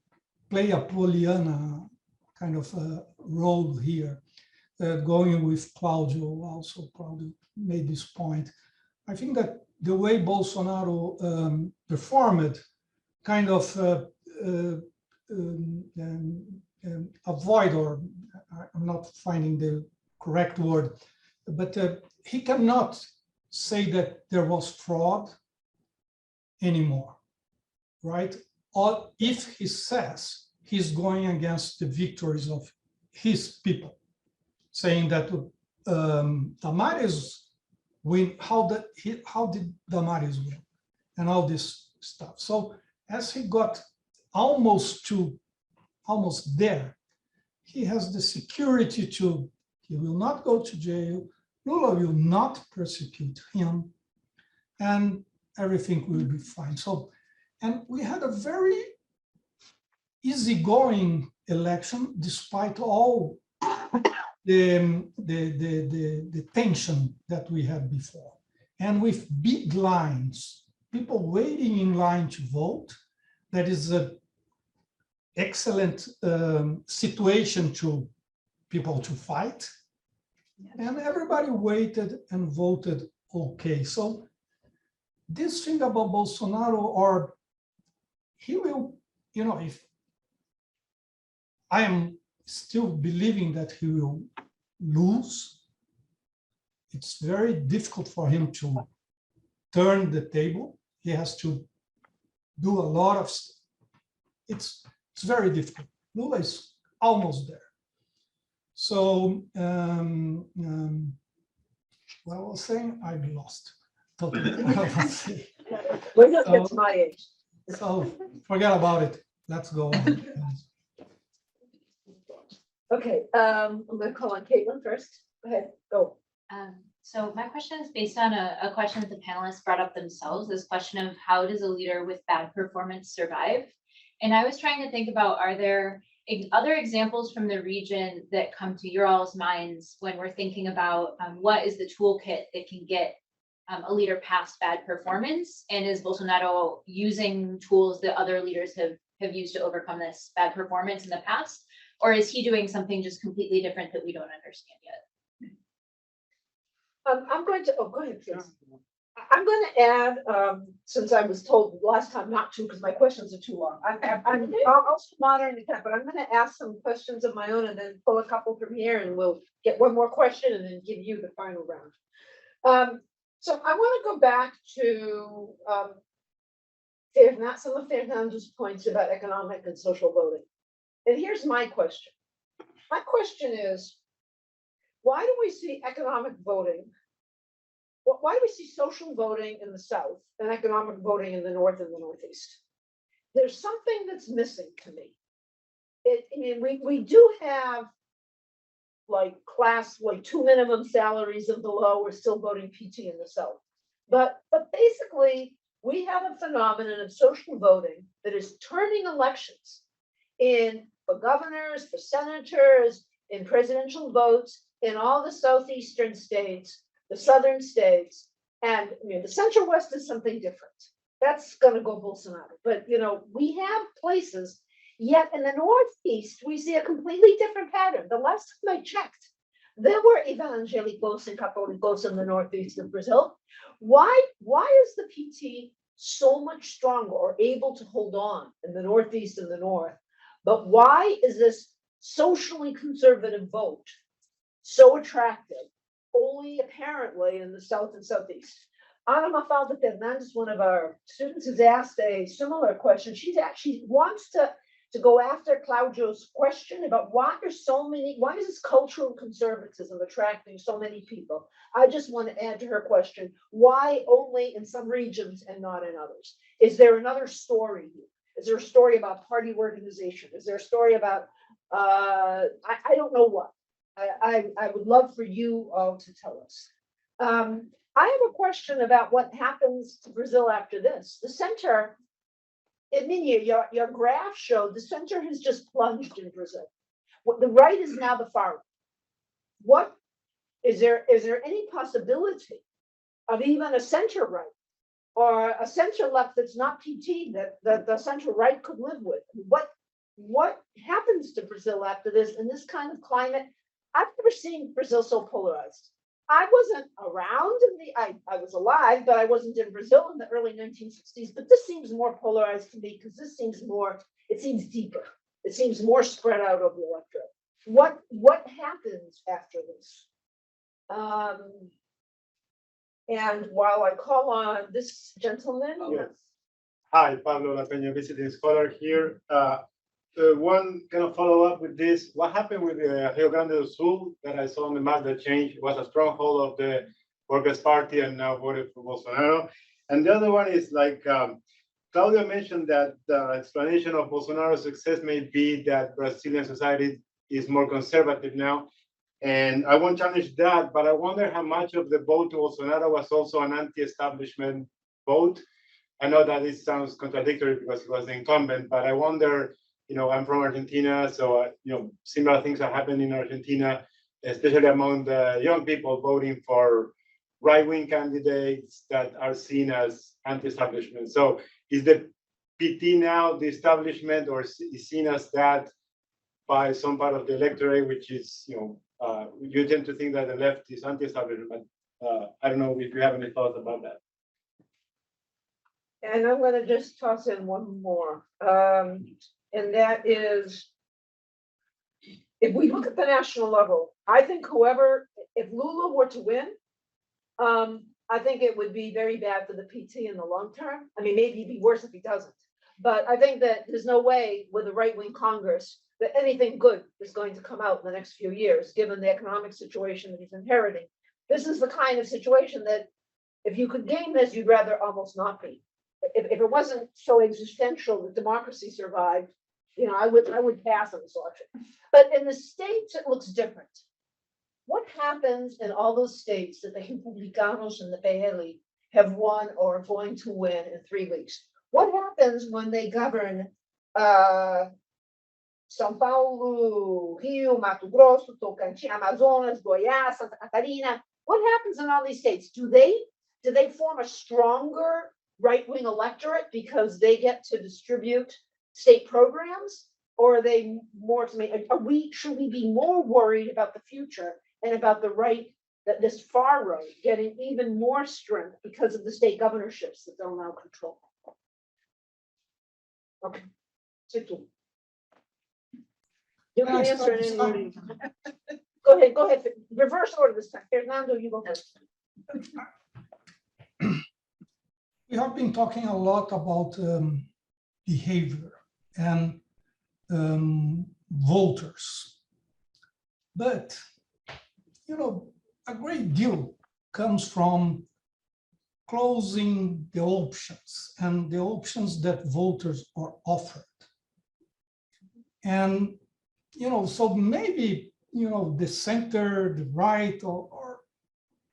play a Pollyanna kind of role here, going with Claudio also. Claudio made this point. I think that the way Bolsonaro performed kind of avoid, or I'm not finding the correct word, but he cannot say that there was fraud anymore, right? Or if he says he's going against the victories of his people, saying that Tavares win, how did Tavares win, and all this stuff. So as he got almost there, he has the security to, he will not go to jail, Lula will not persecute him, and everything will be fine. So, and we had a very easygoing election, despite all the tension that we had before. And with big lines, people waiting in line to vote, that is an excellent situation to people to fight. And everybody waited and voted okay. So this thing about Bolsonaro, or he will, you know, if I am still believing that he will lose, it's very difficult for him to turn the table. He has to do a lot of stuff. It's very difficult. Lula is almost there. So, what I was saying, I lost totally. We're not, that's my age. So forget about it. Let's go on. Okay, I'm going to call on Caitlin first. Go ahead, go. So my question is based on a question that the panelists brought up themselves, this question of how does a leader with bad performance survive? And I was trying to think about, are there other examples from the region that come to your all's minds when we're thinking about what is the toolkit that can get a leader past bad performance? And is Bolsonaro using tools that other leaders have used to overcome this bad performance in the past? Or is he doing something just completely different that we don't understand yet? I'm going to, oh, go ahead, please. I'm going to add, since I was told last time not to, because my questions are too long. I'll also monitor the time, but I'm going to ask some questions of my own and then pull a couple from here, and we'll get one more question and then give you the final round. So I want to go back to some of Fernando's points about economic and social voting. And here's my question. My question is, why do we see economic voting? Why do we see social voting in the South and economic voting in the North and the Northeast? There's something that's missing to me. I mean, we do have like two minimum salaries and below, we're still voting PT in the South. But basically, we have a phenomenon of social voting that is turning elections for governors, for senators, in presidential votes, in all the southeastern states, the southern states, and I mean, the Central West is something different. That's going to go Bolsonaro. But, you know, we have places, yet in the Northeast, we see a completely different pattern. The last time I checked, there were evangelicals and Católicos in the Northeast of Brazil. Why is the PT so much stronger or able to hold on in the Northeast and the North. But why is this socially conservative vote so attractive, only apparently in the South and Southeast? Ana Mafalda Fernandes, one of our students, has asked a similar question. She actually wants to go after Claudio's question about why is this cultural conservatism attracting so many people? I just want to add to her question, why only in some regions and not in others? Is there another story here? Is there a story about party organization? Is there a story about, I don't know what. I would love for you all to tell us. I have a question about what happens to Brazil after this. The center, Hermínia, your graph showed the center has just plunged in Brazil. The right is now the far right. What is there any possibility of even a center right or a center left that's not PT that the center right could live with? What happens to Brazil after this in this kind of climate? I've never seen Brazil so polarized. I wasn't around I was alive, but I wasn't in Brazil in the early 1960s. But this seems more polarized to me because this seems it seems deeper. It seems more spread out over the electorate. What happens after this? And while I call on this gentleman. Yes. Hi, Pablo La Peña, visiting scholar here. One kind of follow up with this. What happened with the Rio Grande do Sul that I saw on the map that changed? It was a stronghold of the Workers' Party and now voted for Bolsonaro. And the other one is like, Claudio mentioned that the explanation of Bolsonaro's success may be that Brazilian society is more conservative now. And I won't challenge that, but I wonder how much of the vote to Bolsonaro was also an anti-establishment vote. I know that it sounds contradictory because he was the incumbent, but I wonder, I'm from Argentina, so, similar things are happening in Argentina, especially among the young people voting for right-wing candidates that are seen as anti-establishment. So is the PT now the establishment or is seen as that by some part of the electorate, which is, you tend to think that the left is anti-establishment, but I don't know if you have any thoughts about that. And I'm going to just toss in one more. And that is, if we look at the national level, I think if Lula were to win, I think it would be very bad for the PT in the long term. I mean, maybe it'd be worse if he doesn't. But I think that there's no way with a right-wing Congress that anything good is going to come out in the next few years, given the economic situation that he's inheriting. This is the kind of situation that if you could game this, you'd rather almost not be. If it wasn't so existential that democracy survived, I would pass on this election. But in the states, it looks different. What happens in all those states that the Republicanos and the PL have won or are going to win in 3 weeks? What happens when they govern São Paulo, Rio, Mato Grosso, Tocantins, Amazonas, Goiás, Santa Catarina? What happens in all these states? Do they form a stronger right-wing electorate because they get to distribute state programs, or are they more to make? Should we be more worried about the future and about the right, that this far right getting even more strength because of the state governorships that they'll now control? Okay, you can answer it in order. Go ahead. Reverse order this time. Fernando, you go first. We have been talking a lot about behavior and voters, but a great deal comes from closing the options and the options that voters are offered. And so maybe the center, the right, or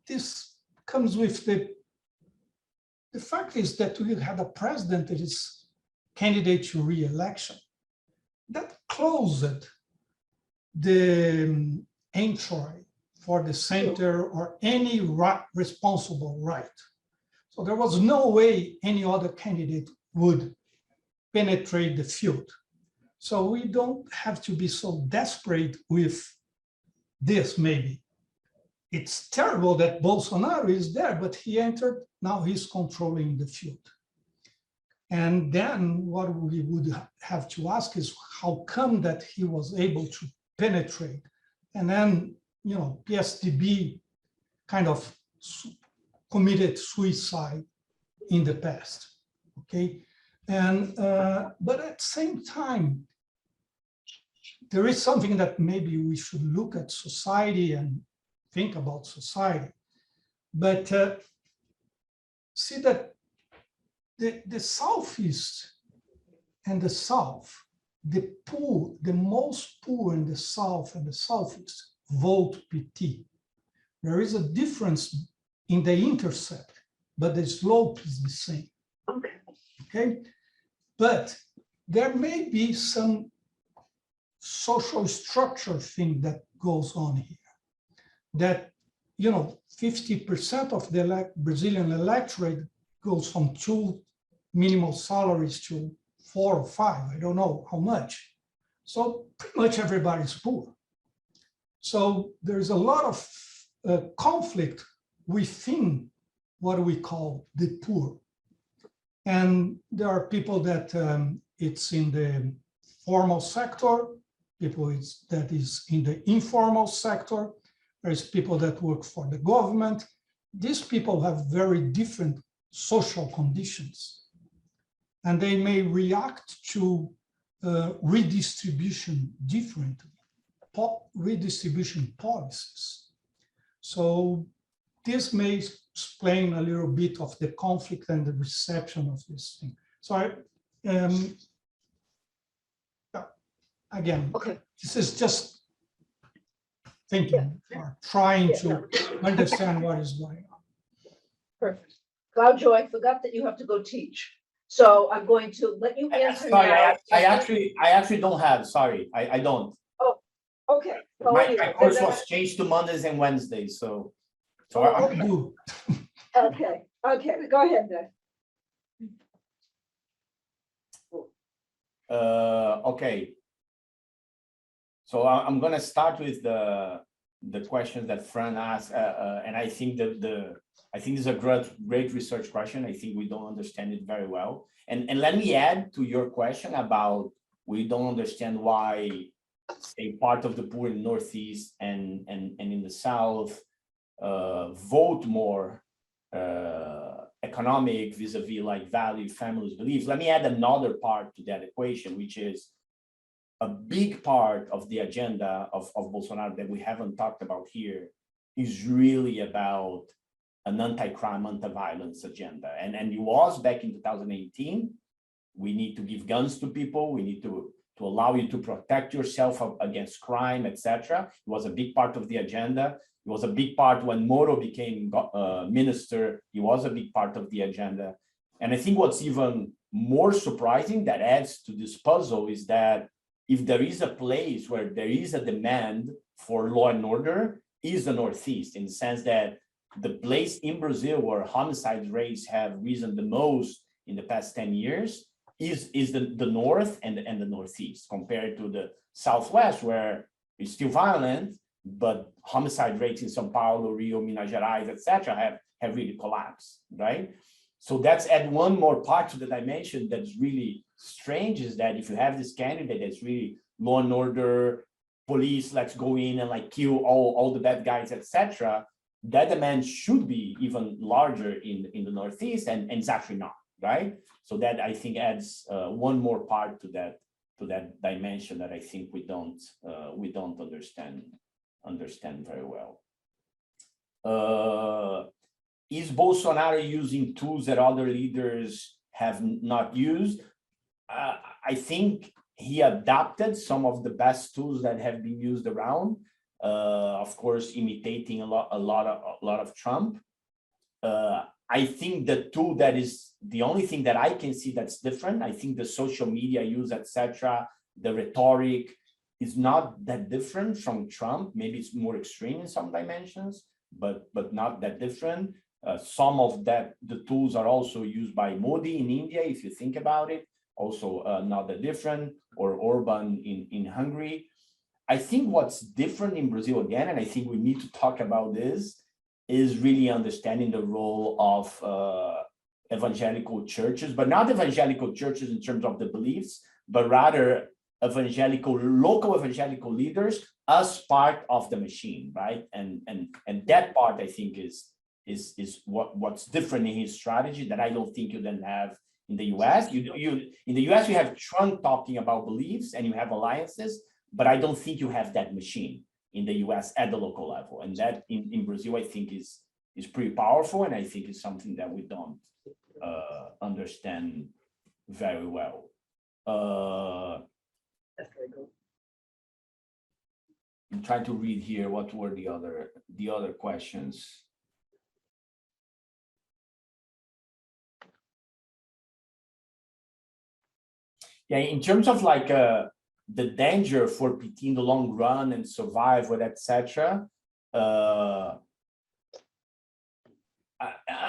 this comes with the fact is that we had a president that is candidate to re-election. That closed the entry for the center or any responsible right. So there was no way any other candidate would penetrate the field. So we don't have to be so desperate with this, maybe. It's terrible that Bolsonaro is there, but he entered, now he's controlling the field. And then what we would have to ask is how come that he was able to penetrate? And then, you know, PSDB kind of committed suicide in the past, okay? And, but at the same time, there is something that maybe we should look at society and think about society. But see that the Southeast and the South, the poor, the most poor in the South and the Southeast vote PT. There is a difference in the intercept, but the slope is the same. Okay? But there may be some social structure thing that goes on here. That, you know, 50% of the Brazilian electorate goes from 2 minimal salaries to 4 or 5, I don't know how much. So pretty much everybody's poor. So there's a lot of conflict within what we call the poor. And there are people that it's in the formal sector, people that is in the informal sector, there's people that work for the government. These people have very different social conditions, and they may react to redistribution differently, redistribution policies. So this may explain a little bit of the conflict and the reception of this thing. So again, okay. This is just thinking or trying to understand what is going on. Perfect. Claudio, I forgot that you have to go teach. So I'm going to let you answer. Sorry, now. I actually don't have, sorry, I don't. Oh, okay. Well, My anyway, course was changed to Mondays and Wednesdays, so. Okay, okay, go ahead then. Okay. So I'm gonna start with the question that Fran asked, and I think that I think this is a great research question. I think we don't understand it very well. And let me add to your question about we don't understand why, say, part of the poor in Northeast and in the South vote more economic vis-a-vis like value, families, beliefs. Let me add another part to that equation, which is a big part of the agenda of Bolsonaro that we haven't talked about here is really about an anti-crime, anti-violence agenda. And it was back in 2018, we need to give guns to people, we need to allow you to protect yourself against crime, etc. It was a big part of the agenda. It was a big part when Moro became minister, it was a big part of the agenda. And I think what's even more surprising that adds to this puzzle is that if there is a place where there is a demand for law and order, is the Northeast, in the sense that the place in Brazil where homicide rates have risen the most in the past 10 years is the North and the Northeast, compared to the Southwest, where it's still violent, but homicide rates in São Paulo, Rio, Minas Gerais, etc., have really collapsed, right? So that's add one more part to the dimension that's really strange, is that if you have this candidate that's really law and order, police, let's go in and like kill all the bad guys, etc., that demand should be even larger in the Northeast, and it's actually not, right? So that I think adds one more part to that dimension that I think we don't understand very well. Is Bolsonaro using tools that other leaders have not used? I think he adopted some of the best tools that have been used around. Of course, imitating a lot of Trump. I think the tool that is the only thing that I can see that's different. I think the social media use, etc., the rhetoric is not that different from Trump. Maybe it's more extreme in some dimensions, but not that different. Some of the tools are also used by Modi in India, if you think about it, also not that different, or Orban in Hungary. I think what's different in Brazil, again, and I think we need to talk about this, is really understanding the role of evangelical churches, but not evangelical churches in terms of the beliefs, but rather local evangelical leaders as part of the machine, right? And that part, I think, is what's different in his strategy that I don't think you then have in the US. In the US, you have Trump talking about beliefs and you have alliances, but I don't think you have that machine in the US at the local level. And that in Brazil, I think is pretty powerful. And I think it's something that we don't understand very well. I'm trying to read here what were the other questions. Yeah, in terms of like the danger for PT in the long run and survive with etc.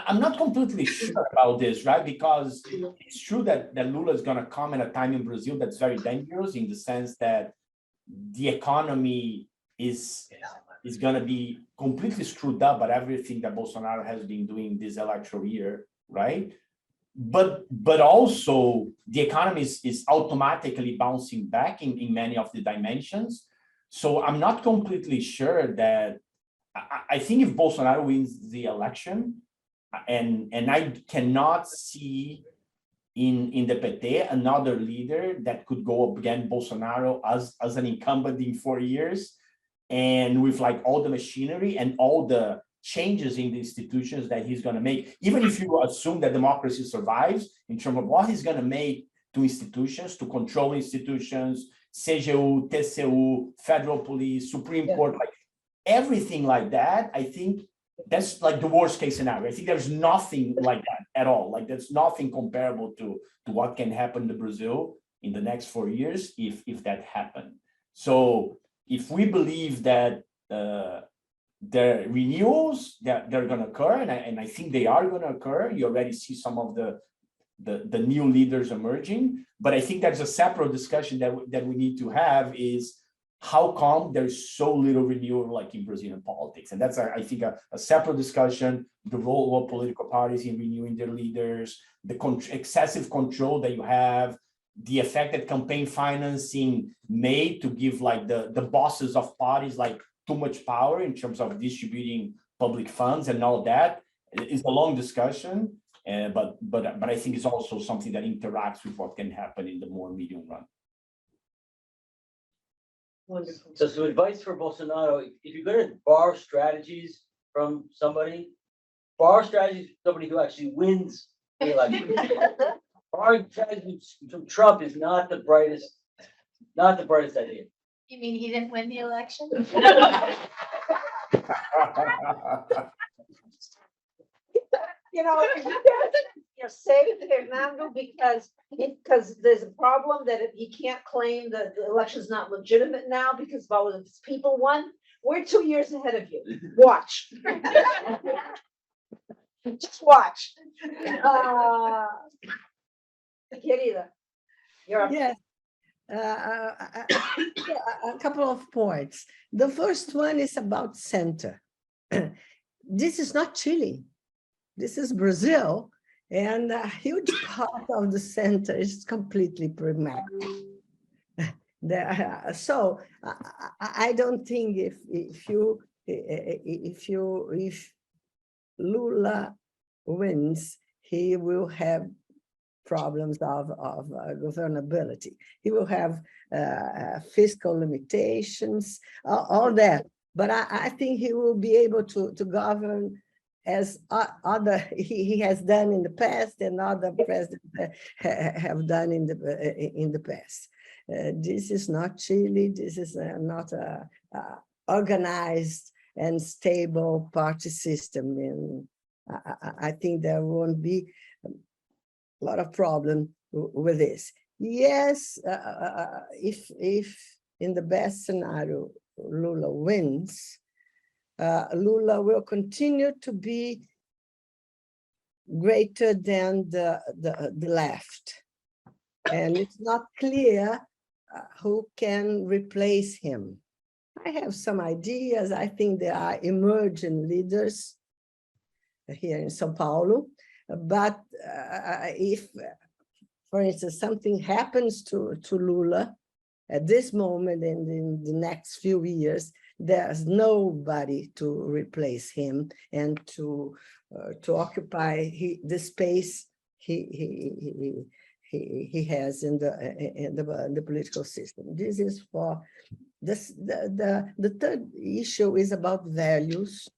I'm not completely sure about this, right? Because it's true that Lula is going to come at a time in Brazil that's very dangerous in the sense that the economy is going to be completely screwed up by everything that Bolsonaro has been doing this electoral year, right? But also the economy is automatically bouncing back in many of the dimensions. So I'm not completely sure that I think if Bolsonaro wins the election, and I cannot see in the PT another leader that could go up against Bolsonaro as an incumbent in 4 years, and with like all the machinery and all the changes in the institutions that he's going to make, even if you assume that democracy survives in terms of what he's going to make to institutions, to control institutions, CGU, TCU, federal police, Supreme Court, like everything like that, I think that's like the worst case scenario. I think there's nothing like that at all. Like there's nothing comparable to what can happen to Brazil in the next 4 years if that happened. So if we believe that the renewals that they're going to occur, and I think they are going to occur, you already see some of the new leaders emerging, but I think that's a separate discussion that we need to have is how come there's so little renewal like in Brazilian politics. And that's, I think, a separate discussion, the role of political parties in renewing their leaders, the excessive control that you have, the effect that campaign financing made to give like the bosses of parties like too much power in terms of distributing public funds and all that. It's a long discussion, but I think it's also something that interacts with what can happen in the more medium run. Wonderful. So some advice for Bolsonaro, if you're going to borrow strategies from somebody, borrow strategies from somebody who actually wins the election. Borrowing strategies from Trump is not the brightest idea. You mean he didn't win the election? You know, you're saving Fernando because there's a problem that he can't claim that the election's not legitimate now because all of his people won. We're 2 years ahead of you. Watch. Just watch. Querida, you're up. Yes. A couple of points. The first one is about Centro. This is not Chile. This is Brazil, and a huge part of the Centro is completely pragmatic. So I don't think if Lula wins, he will have problems of governability. He will have fiscal limitations, all that. But I think he will be able to govern as he has done in the past and other presidents have done in the past. This is not Chile. This is not a organized and stable party system. And I think there won't be a lot of problem with this. Yes, if in the best scenario Lula wins, Lula will continue to be greater than the left, and it's not clear who can replace him. I have some ideas. I think there are emerging leaders here in São Paulo. But if, for instance, something happens to Lula at this moment and in the next few years, there's nobody to replace him and to occupy the space he has in the political system. This is for this. The third issue is about values.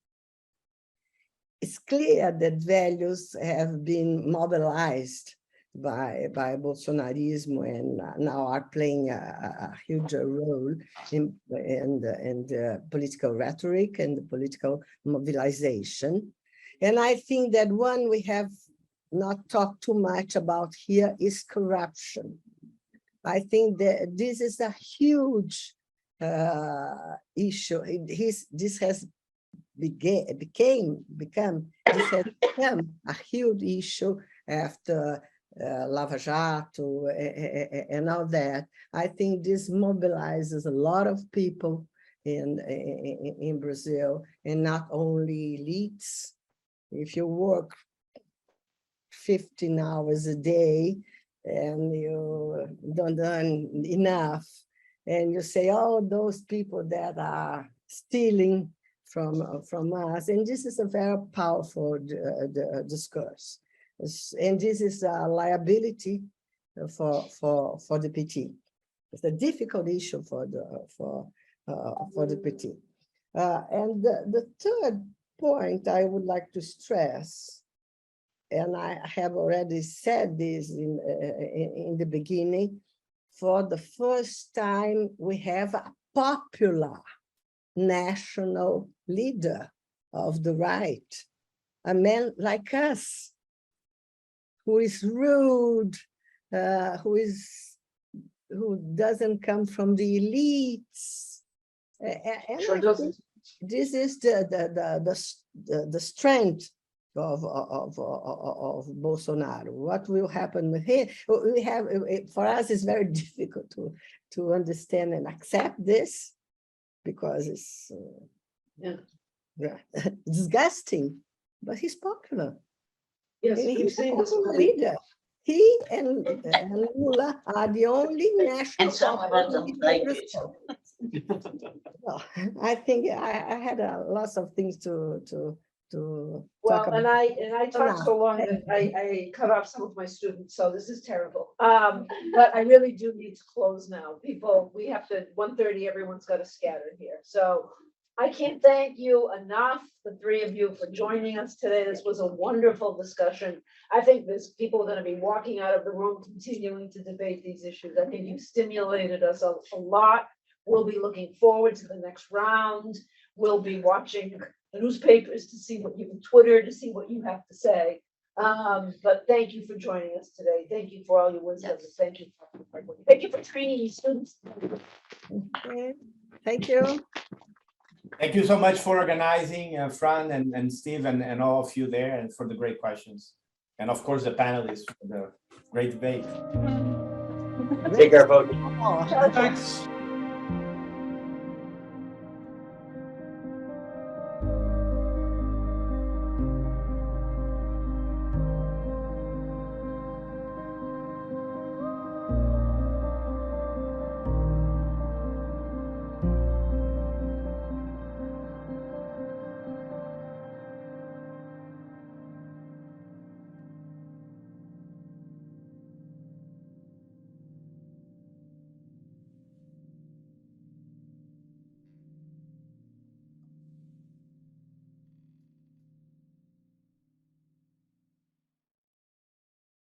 It's clear that values have been mobilized by Bolsonarismo and now are playing a huge role in the political rhetoric and the political mobilization. And I think that one we have not talked too much about here is corruption. I think that this is a huge issue. This has become a huge issue after Lava Jato and all that. I think this mobilizes a lot of people in Brazil, and not only elites. If you work 15 hours a day and you don't earn enough, and you say, oh, those people that are stealing from us, and this is a very powerful discourse, and this is a liability for the PT. It's a difficult issue for the PT. And the third point I would like to stress, and I have already said this in the beginning, for the first time we have a popular national leader of the right, a man like us, who is rude, who doesn't come from the elites. And Sure doesn't. This is the strength of Bolsonaro. What will happen with him? We have, for us, it's very difficult to understand and accept this, because it's disgusting, but he's popular. Yes, And we've he's a seen this. popular leader. He and Lula are the only national. And some of us don't like it. Well, I think I had lots of things to talk Well, about. and I talked so long that I cut off some of my students, so this is terrible. But I really do need to close now. People, we have to, 1:30, everyone's got to scatter here. So I can't thank you enough, the three of you, for joining us today. This was a wonderful discussion. I think there's people are going to be walking out of the room continuing to debate these issues. I think you've stimulated us a lot. We'll be looking forward to the next round. We'll be watching the newspapers to see what you, Twitter to see what you have to say. But thank you for joining us today. Thank you for all your wisdom. Yes. Thank you. Thank you for training your students. Okay. Thank you. Thank you so much for organizing, Fran and Steve and all of you there, and for the great questions. And of course, the panelists for the great debate. Take care, folks. Oh. Thanks.